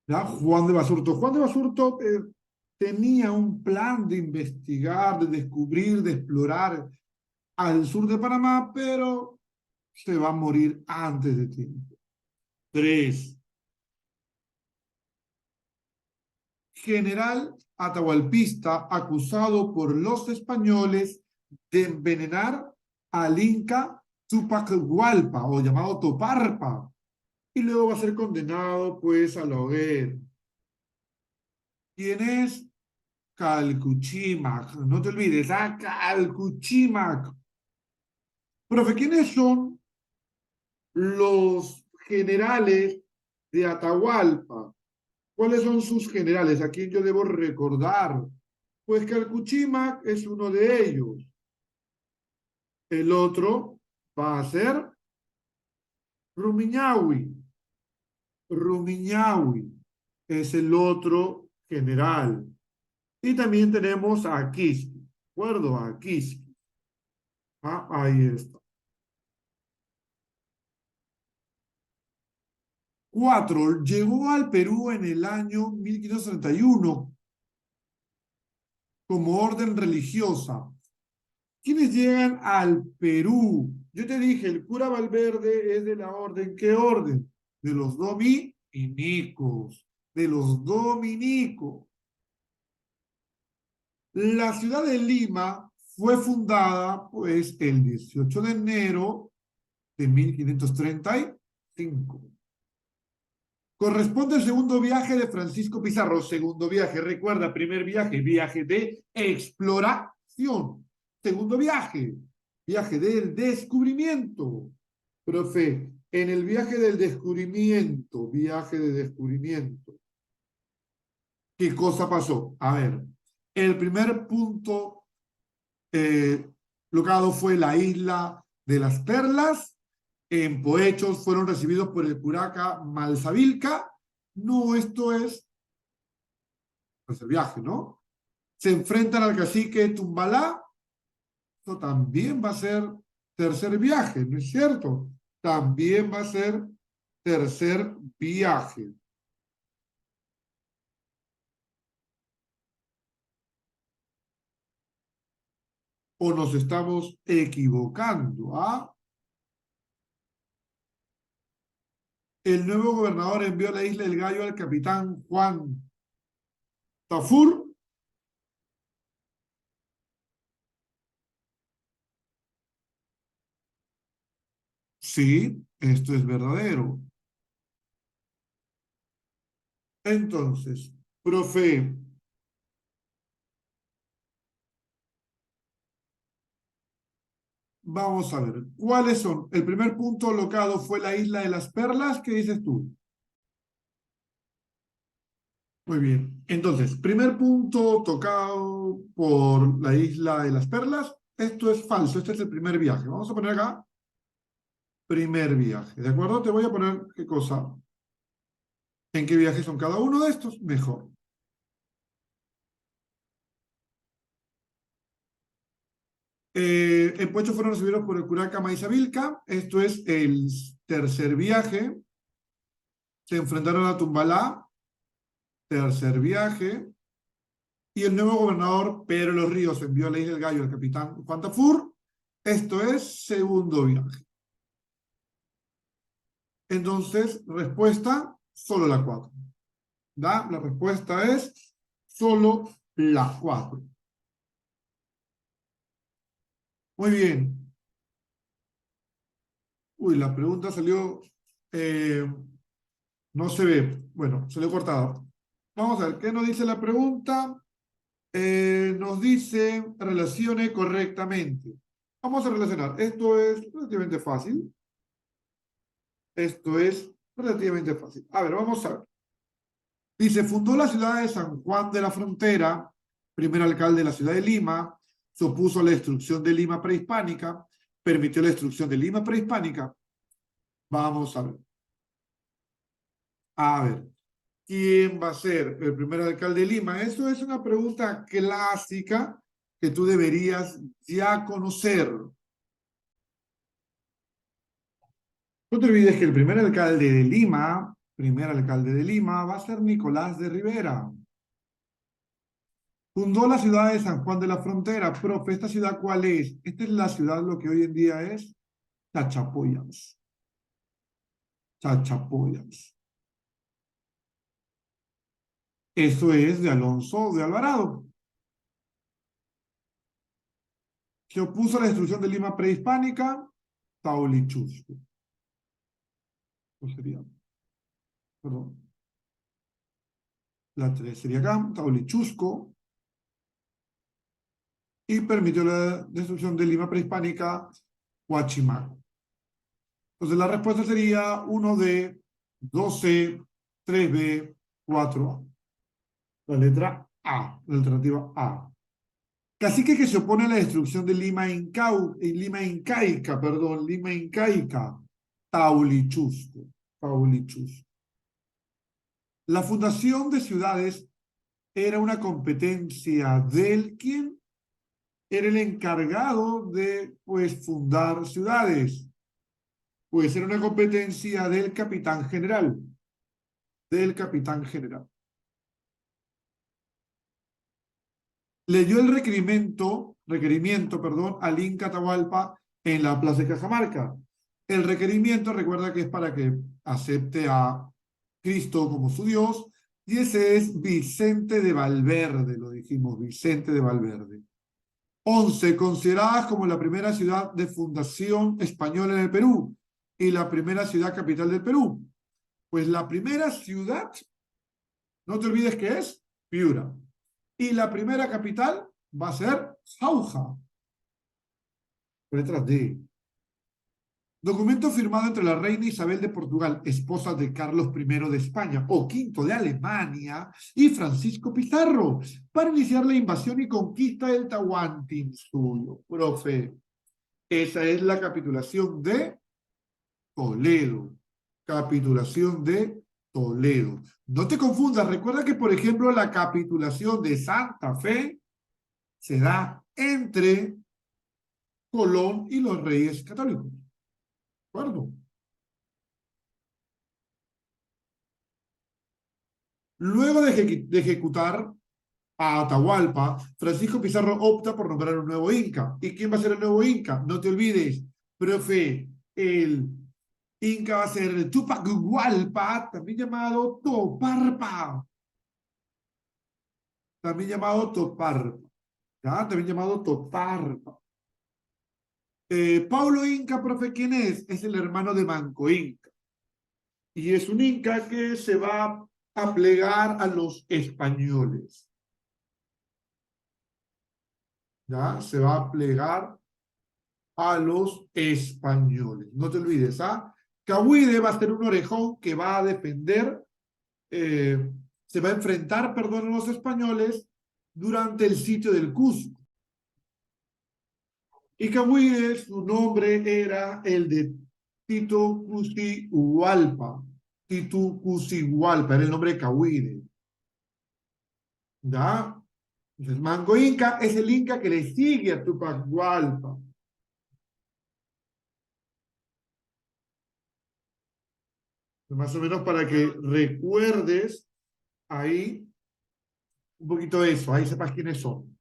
¿Ya? Juan de Basurto. Juan de Basurto tenía un plan de investigar, de descubrir, de explorar al sur de Panamá, pero se va a morir antes de tiempo. 3. General atahualpista acusado por los españoles de envenenar al Inca Tupac Hualpa, o llamado Toparpa, y luego va a ser condenado pues a la hoguera. ¿Quién es? Calcuchimac, no te olvides, Calcuchimac. Profe, ¿quiénes son los generales de Atahualpa? ¿Cuáles son sus generales? ¿A quién yo debo recordar? Pues Calcuchimac es uno de ellos. El otro va a ser Rumiñahui. Rumiñahui es el otro general. Y también tenemos a Quisqui. ¿De acuerdo? A Quisqui. Ah, ahí está. 4. Llegó al Perú en el año 1531 como orden religiosa. ¿Quiénes llegan al Perú? Yo te dije, el cura Valverde es de la orden. ¿Qué orden? De los dominicos. De los dominicos. La ciudad de Lima fue fundada, pues, el 18 de enero de 1535. Corresponde al segundo viaje de Francisco Pizarro. Segundo viaje, recuerda, primer viaje, viaje de exploración. Segundo viaje, viaje del descubrimiento. Profe, en el viaje del descubrimiento, ¿qué cosa pasó? A ver, el primer punto locado fue la isla de las Perlas. En Poechos fueron recibidos por el curaca Malzavilca. No, esto es pues, el viaje, ¿no? Se enfrentan al cacique Tumbalá. Esto también va a ser tercer viaje, ¿no es cierto? También va a ser tercer viaje. ¿O nos estamos equivocando? ¿Ah? El nuevo gobernador envió a la isla del Gallo al capitán Juan Tafur. Sí, esto es verdadero. Entonces, profe, vamos a ver, ¿cuáles son? El primer punto locado fue la isla de las Perlas. ¿Qué dices tú? Muy bien. Entonces, primer punto tocado por la isla de las Perlas. Esto es falso. Este es el primer viaje. Vamos a poner acá primer viaje. ¿De acuerdo? Te voy a poner qué cosa. ¿En qué viaje son cada uno de estos? Mejor. En Puecho fueron recibidos por el curaca Maizavilca. Esto es el tercer viaje. Se enfrentaron a Tumbalá. Tercer viaje. Y el nuevo gobernador Pedro de los Ríos envió a la isla del Gallo al capitán Juan Tafur. Esto es segundo viaje. Entonces, respuesta, solo la 4. ¿Da? La respuesta es solo la 4. Muy bien. Uy, la pregunta salió, no se ve. Bueno, salió cortada. Vamos a ver, ¿qué nos dice la pregunta? Nos dice, relacione correctamente. Vamos a relacionar. Esto es relativamente fácil. Esto es relativamente fácil. A ver, vamos a ver. Dice, fundó la ciudad de San Juan de la Frontera, primer alcalde de la ciudad de Lima, se opuso a la destrucción de Lima prehispánica, permitió la destrucción de Lima prehispánica. Vamos a ver. A ver, ¿quién va a ser el primer alcalde de Lima? Eso es una pregunta clásica que tú deberías ya conocer. No te olvides que el primer alcalde de Lima, va a ser Nicolás de Rivera. Fundó la ciudad de San Juan de la Frontera. Profe, ¿esta ciudad cuál es? Esta es la ciudad, lo que hoy en día es Chachapoyas. Chachapoyas. Eso es de Alonso de Alvarado. Se opuso a la destrucción de Lima prehispánica, Taulichusco. ¿Cómo sería? Perdón. La 3 sería acá, Taulichusco. Y permitió la destrucción de Lima prehispánica, Huachimac. Entonces la respuesta sería 1D, 2C, 3B, 4A. La letra A, la alternativa A. Cacique que se opone a la destrucción de Lima Incaica, perdón, Lima Incaica, Taulichusco, Taulichusco. La fundación de ciudades era una competencia del quien era el encargado de, pues, fundar ciudades. Pues era una competencia del capitán general, del capitán general. Leyó el requerimiento, perdón, al Inca Atahualpa en la Plaza de Cajamarca. El requerimiento, recuerda que es para que acepte a Cristo como su Dios, y ese es Vicente de Valverde, lo dijimos, Vicente de Valverde. 11, consideradas como la primera ciudad de fundación española en el Perú y la primera ciudad capital del Perú. Pues la primera ciudad, no te olvides que es Piura. Y la primera capital va a ser Jauja. Letras D. Documento firmado entre la reina Isabel de Portugal, esposa de Carlos I de España, o V de Alemania, y Francisco Pizarro, para iniciar la invasión y conquista del Tahuantinsuyo. Profe, esa es la capitulación de Toledo. Capitulación de Toledo. No te confundas, recuerda que, por ejemplo, la capitulación de Santa Fe se da entre Colón y los reyes católicos. ¿De acuerdo? Luego de ejecutar a Atahualpa, Francisco Pizarro opta por nombrar un nuevo Inca. ¿Y quién va a ser el nuevo Inca? No te olvides, profe, el Inca va a ser Tupac Hualpa, también llamado Toparpa. También llamado Toparpa. ¿Ya? También llamado Toparpa. Paulo Inca, profe, ¿quién es? Es el hermano de Manco Inca. Y es un Inca que se va a plegar a los españoles. ¿Ya? Se va a plegar a los españoles. No te olvides, ¿ah? Cahuide va a ser un orejón que va a defender, se va a enfrentar, perdón, a los españoles durante el sitio del Cusco. Y Cahuide, su nombre era el de Tito Cusihualpa. Tito Cusihualpa, era el nombre de Cahuide. ¿Ya? Entonces, Manco Inca es el Inca que le sigue a Tupac Hualpa. Más o menos para que recuerdes ahí un poquito eso, ahí sepas quiénes son.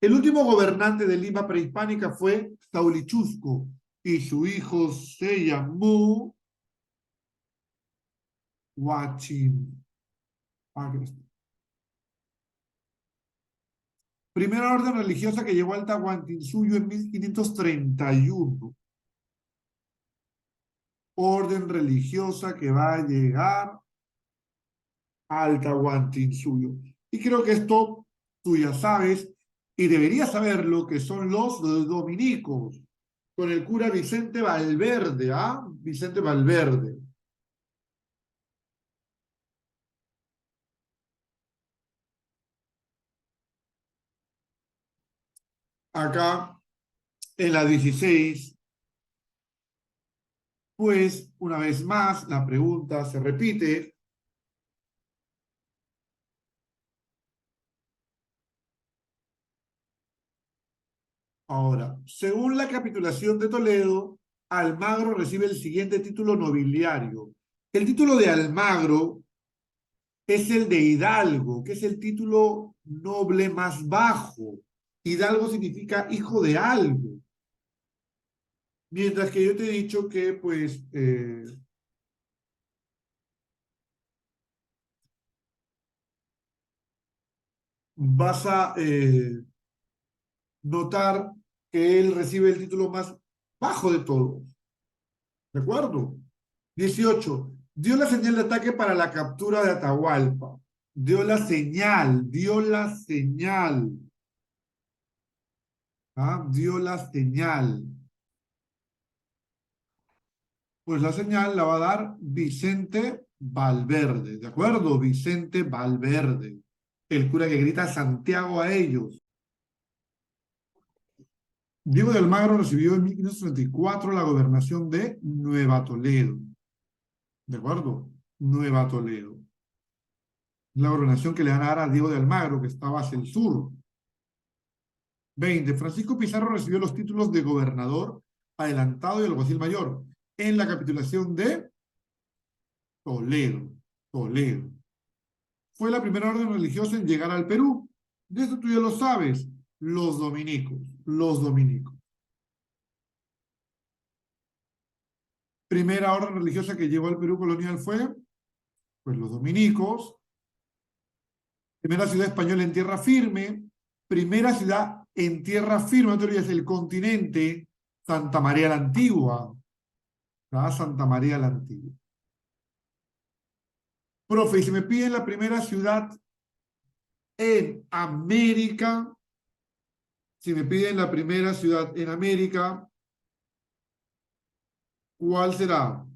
El último gobernante de Lima prehispánica fue Taulichusco y su hijo se llamó Huachim. Primera orden religiosa que llegó al Tahuantinsuyo en 1531. Orden religiosa que va a llegar al Tahuantinsuyo. Y creo que esto tú ya sabes y deberías saber lo que son los dominicos, con el cura Vicente Valverde, ¿ah? Vicente Valverde. Acá, en la 16, pues, una vez más, la pregunta se repite. Ahora, según la capitulación de Toledo, Almagro recibe el siguiente título nobiliario. El título de Almagro es el de Hidalgo, que es el título noble más bajo. Hidalgo significa hijo de algo. Mientras que yo te he dicho que, pues, vas a notar que él recibe el título más bajo de todos. ¿De acuerdo? 18. Dio la señal de ataque para la captura de Atahualpa. Dio la señal. ¿Ah? Dio la señal. Pues la señal la va a dar Vicente Valverde, ¿de acuerdo? Vicente Valverde, el cura que grita Santiago a ellos. Diego de Almagro recibió en 1534 la gobernación de Nueva Toledo, ¿de acuerdo? Nueva Toledo. La gobernación que le van a dar a Diego de Almagro, que estaba hacia el sur. 20. Francisco Pizarro recibió los títulos de gobernador, adelantado y alguacil mayor en la capitulación de Toledo. Toledo. Fue la primera orden religiosa en llegar al Perú. De esto tú ya lo sabes. Los dominicos. Los dominicos. Primera orden religiosa que llegó al Perú colonial fue, pues, los dominicos. Primera ciudad española en tierra firme. Primera ciudad en tierra firme, no te olvides, el continente, Santa María la Antigua. ¿Verdad? Santa María la Antigua. Profe, y si me piden la primera ciudad en América, si me piden la primera ciudad en América, ¿cuál será?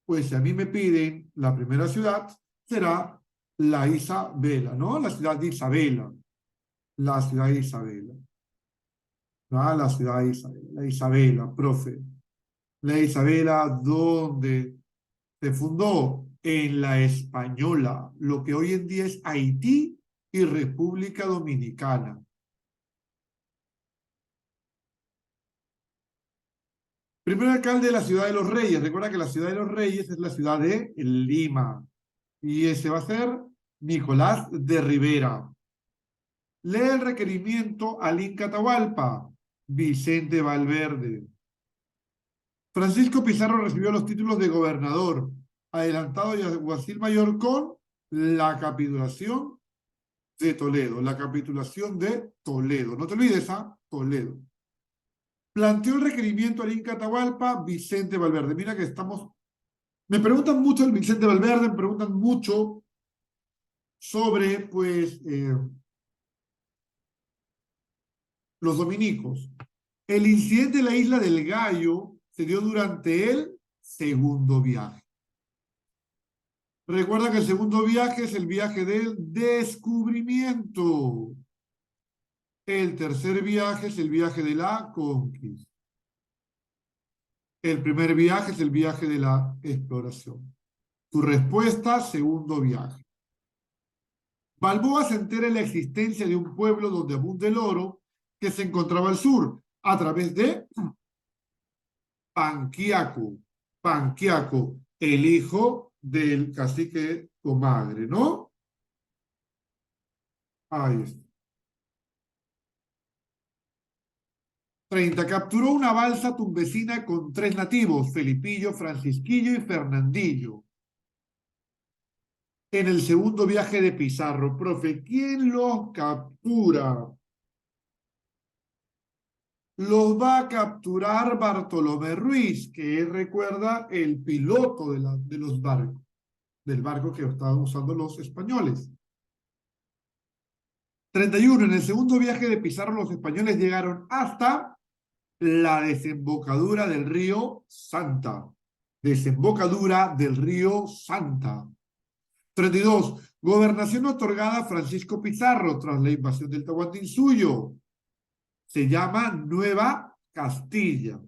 Pues si a mí me piden la primera ciudad, será la Isabela, ¿no? La ciudad de Isabela. La ciudad de Isabela. ¿No? La ciudad de Isabela. La Isabela, profe. La Isabela, ¿dónde se fundó? En la Española, lo que hoy en día es Haití y República Dominicana. Primer alcalde de la ciudad de los Reyes. Recuerda que la ciudad de los Reyes es la ciudad de Lima. Y ese va a ser Nicolás de Rivera. Lee el requerimiento al Inca Atahualpa. Vicente Valverde. Francisco Pizarro recibió los títulos de gobernador, adelantado y alguacil mayor con la capitulación de Toledo. La capitulación de Toledo. No te olvides, ¿ah? Toledo. Planteó el requerimiento al Inca Atahualpa, Vicente Valverde. Mira que estamos. Me preguntan mucho el Vicente Valverde, me preguntan mucho sobre, pues, los dominicos. El incidente de la isla del Gallo se dio durante el segundo viaje. Recuerda que el segundo viaje es el viaje del descubrimiento. El tercer viaje es el viaje de la conquista. El primer viaje es el viaje de la exploración. Tu respuesta, segundo viaje. Balboa se entera de la existencia de un pueblo donde abunda el oro que se encontraba al sur, a través de Panquiaco. Panquiaco, el hijo del cacique Comagre, ¿no? Ahí está. 30. Capturó una balsa tumbesina con 3 nativos, Felipillo, Francisquillo y Fernandillo. En el segundo viaje de Pizarro, profe, ¿quién los captura? Los va a capturar Bartolomé Ruiz, que es, recuerda, el piloto de los barcos, del barco que estaban usando los españoles. 31. En el segundo viaje de Pizarro, los españoles llegaron hasta la desembocadura del río Santa. Desembocadura del río Santa. 32. Gobernación otorgada a Francisco Pizarro tras la invasión del Tahuantinsuyo. Se llama Nueva Castilla.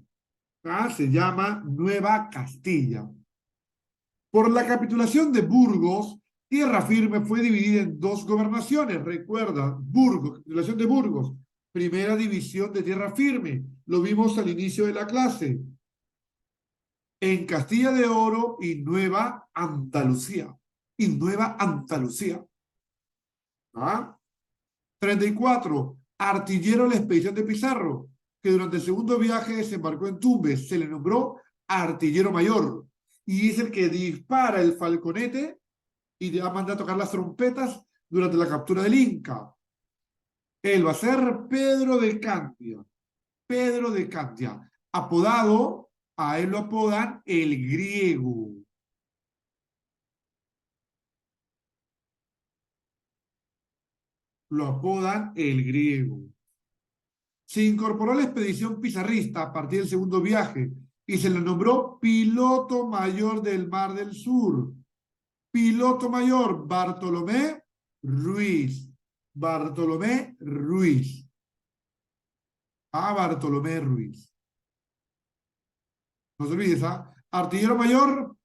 ¿Ah? Se llama Nueva Castilla. Por la capitulación de Burgos, Tierra Firme fue dividida en dos gobernaciones. Recuerda, Burgos, capitulación de Burgos. Primera división de Tierra Firme. Lo vimos al inicio de la clase. En Castilla de Oro y Nueva Andalucía. Y Nueva Andalucía. ¿Ah? 34. Artillero de la expedición de Pizarro, que durante el segundo viaje desembarcó en Tumbes. Se le nombró artillero mayor. Y es el que dispara el falconete y le manda a tocar las trompetas durante la captura del Inca. Él va a ser Pedro de Candia. Pedro de Candia. Apodado, a él lo apodan el griego. Lo apodan el griego. Se incorporó a la expedición pizarrista a partir del segundo viaje y se le nombró piloto mayor del Mar del Sur. Piloto mayor, Bartolomé Ruiz. Bartolomé Ruiz. A Bartolomé Ruiz. No se olvides, ¿ah? Artillero mayor,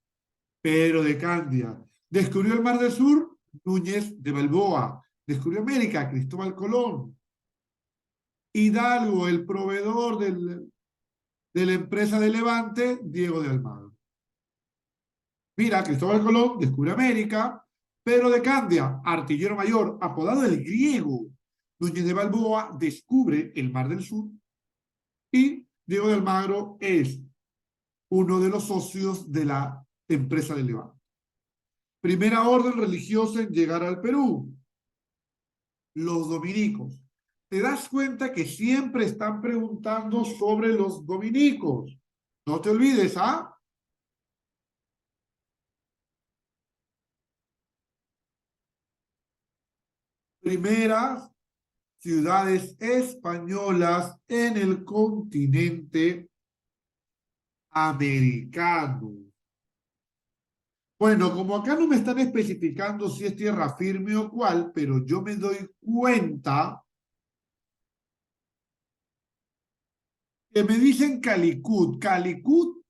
Pedro de Candia. Descubrió el Mar del Sur, Núñez de Balboa. Descubrió América, Cristóbal Colón. Hidalgo, el proveedor de la empresa de Levante, Diego de Almagro. Mira, Cristóbal Colón descubre América. Pedro de Candia, artillero mayor, apodado el griego. Núñez de Balboa descubre el Mar del Sur. Y Diego de Almagro es uno de los socios de la empresa de Levante. Primera orden religiosa en llegar al Perú, los dominicos. ¿Te das cuenta que siempre están preguntando sobre los dominicos? No te olvides, ¿ah? Primeras ciudades españolas en el continente americano. Bueno, como acá no me están especificando si es tierra firme o cuál, pero yo me doy cuenta que me dicen Calicut. Calicut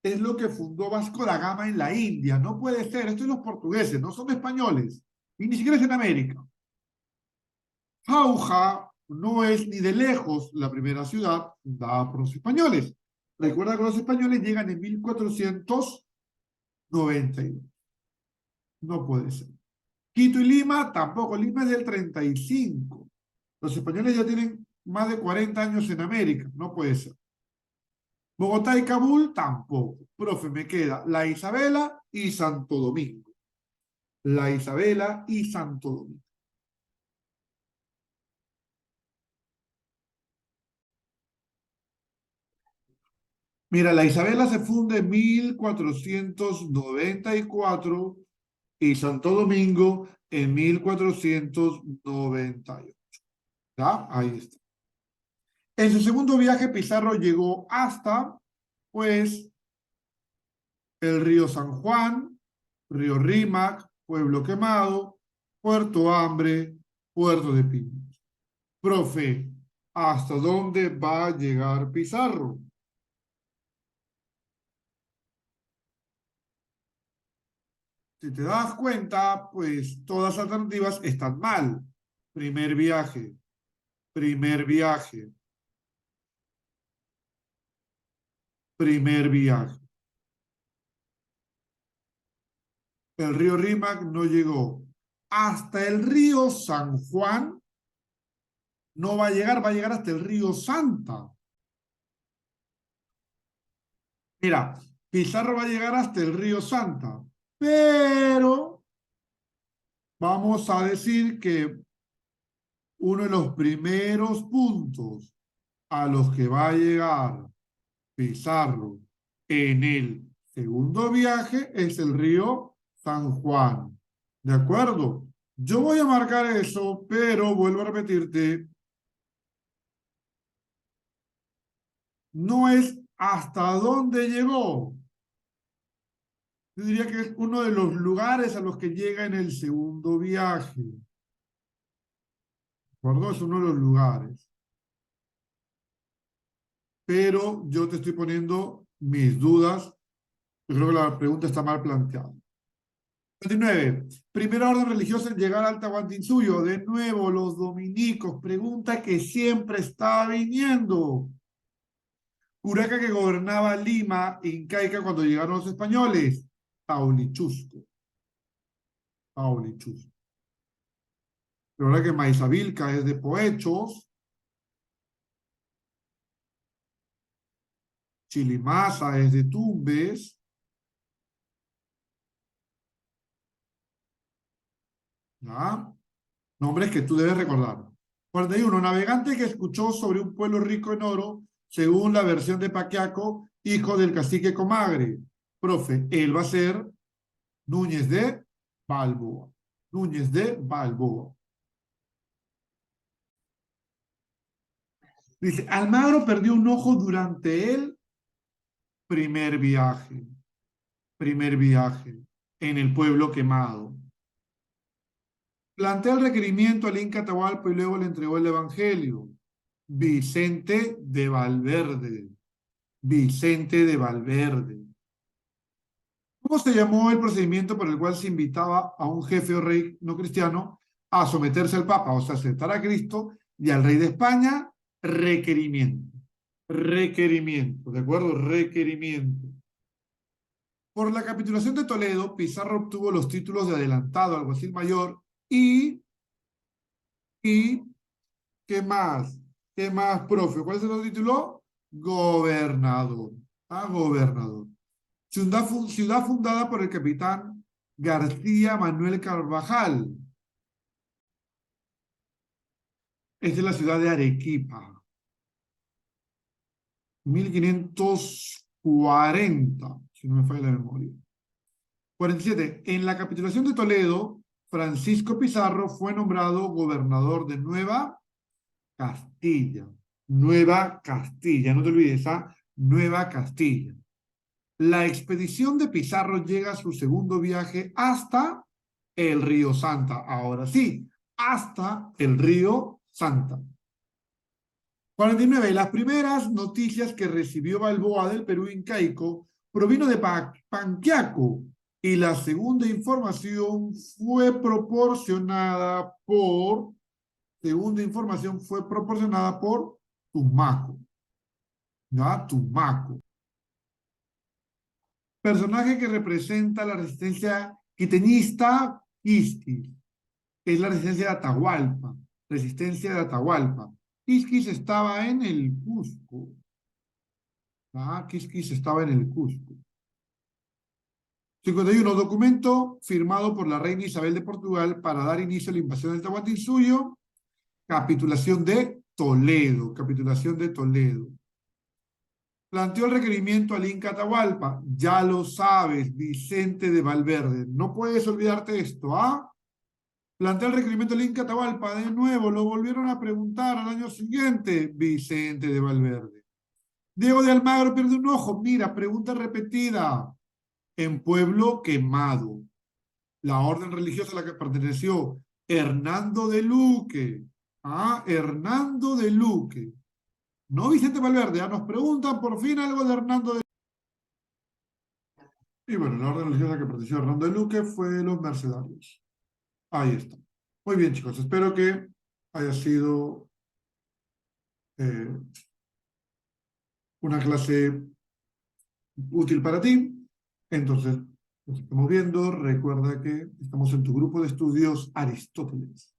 es lo que fundó Vasco da Gama en la India. No puede ser, estos son los portugueses, no son españoles. Y ni siquiera es en América. Jauja no es ni de lejos la primera ciudad fundada por los españoles. Recuerda que los españoles llegan en 1492. No puede ser. Quito y Lima tampoco. Lima es del 35. Los españoles ya tienen más de 40 años en América. No puede ser. Bogotá y Kabul tampoco. Profe, me queda La Isabela y Santo Domingo. La Isabela y Santo Domingo. Mira, la Isabela se funda en 1494 y Santo Domingo en 1498. ¿Ya? Ahí está. En su segundo viaje, Pizarro llegó hasta, pues, el río San Juan, río Rímac, Pueblo Quemado, Puerto Hambre, Puerto de Pinos. Profe, ¿hasta dónde va a llegar Pizarro? Si te das cuenta, pues todas las alternativas están mal. Primer viaje, primer viaje, primer viaje. El río Rímac no llegó. Hasta el río San Juan no va a llegar hasta el río Santa. Mira, Pizarro va a llegar hasta el río Santa, pero vamos a decir que uno de los primeros puntos a los que va a llegar Pizarro en el segundo viaje es el río San Juan. ¿De acuerdo? Yo voy a marcar eso, pero vuelvo a repetirte, no es hasta dónde llegó, Yo diría que es uno de los lugares a los que llega en el segundo viaje. ¿De acuerdo? Es uno de los lugares. Pero yo te estoy poniendo mis dudas. Yo creo que la pregunta está mal planteada. 29. Primera orden religiosa en llegar al Tahuantinsuyo. De nuevo, los dominicos. Pregunta que siempre está viniendo. Curaca que gobernaba Lima, Incaica, cuando llegaron los españoles. Paulichusco. Paulichusco. Pero ahora que Maizavilca es de Poechos. Chilimasa es de Tumbes. ¿Ya? Nombres que tú debes recordar. 41. Navegante que escuchó sobre un pueblo rico en oro, según la versión de Paquiaco, hijo del cacique Comagre. Profe, él va a ser Núñez de Balboa. Núñez de Balboa. Dice, Almagro perdió un ojo durante el primer viaje. Primer viaje en el pueblo quemado. Plantea el requerimiento al Inca Atahualpa y luego le entregó el Evangelio. Vicente de Valverde. Vicente de Valverde. ¿Cómo se llamó el procedimiento por el cual se invitaba a un jefe o rey no cristiano a someterse al Papa, o sea, aceptar a Cristo, y al rey de España? Requerimiento. Requerimiento, ¿de acuerdo? Requerimiento. Por la capitulación de Toledo, Pizarro obtuvo los títulos de adelantado, alguacil mayor y ¿qué más? ¿Qué más, profe? ¿Cuál se lo tituló? Gobernador. Ah, gobernador. Ciudad fundada por el capitán García Manuel Carvajal. Es de la ciudad de Arequipa. 1540, si no me falla la memoria. 47. En la capitulación de Toledo, Francisco Pizarro fue nombrado gobernador de Nueva Castilla. Nueva Castilla, no te olvides, ¿ah? Nueva Castilla. La expedición de Pizarro llega a su segundo viaje hasta el río Santa. Ahora sí, hasta el río Santa. 49. Las primeras noticias que recibió Balboa del Perú incaico provino de Panquiaco y la segunda información fue proporcionada por Tumaco. ¿Ya? Tumaco. Personaje que representa la resistencia quiteñista, Quisquis. Es la resistencia de Atahualpa. Resistencia de Atahualpa. Quisquis estaba en el Cusco. Quisquis estaba en el Cusco. 51. Documento firmado por la reina Isabel de Portugal para dar inicio a la invasión del Tahuantinsuyo. Capitulación de Toledo. Capitulación de Toledo. Planteó el requerimiento al Inca Atahualpa. Ya lo sabes, Vicente de Valverde. No puedes olvidarte esto, ¿ah? Planteó el requerimiento al Inca Atahualpa. De nuevo, lo volvieron a preguntar al año siguiente. Vicente de Valverde. Diego de Almagro pierde un ojo. Mira, pregunta repetida. En pueblo quemado. La orden religiosa a la que perteneció Hernando de Luque. Hernando de Luque. No Vicente Valverde, ya nos preguntan por fin algo de Hernando de Luque. Y bueno, la orden religiosa que perteneció a Hernando de Luque fue los mercedarios. Ahí está. Muy bien, chicos, espero que haya sido eh, una clase útil para ti. Entonces, nos estamos viendo. Recuerda que estamos en tu grupo de estudios Aristóteles.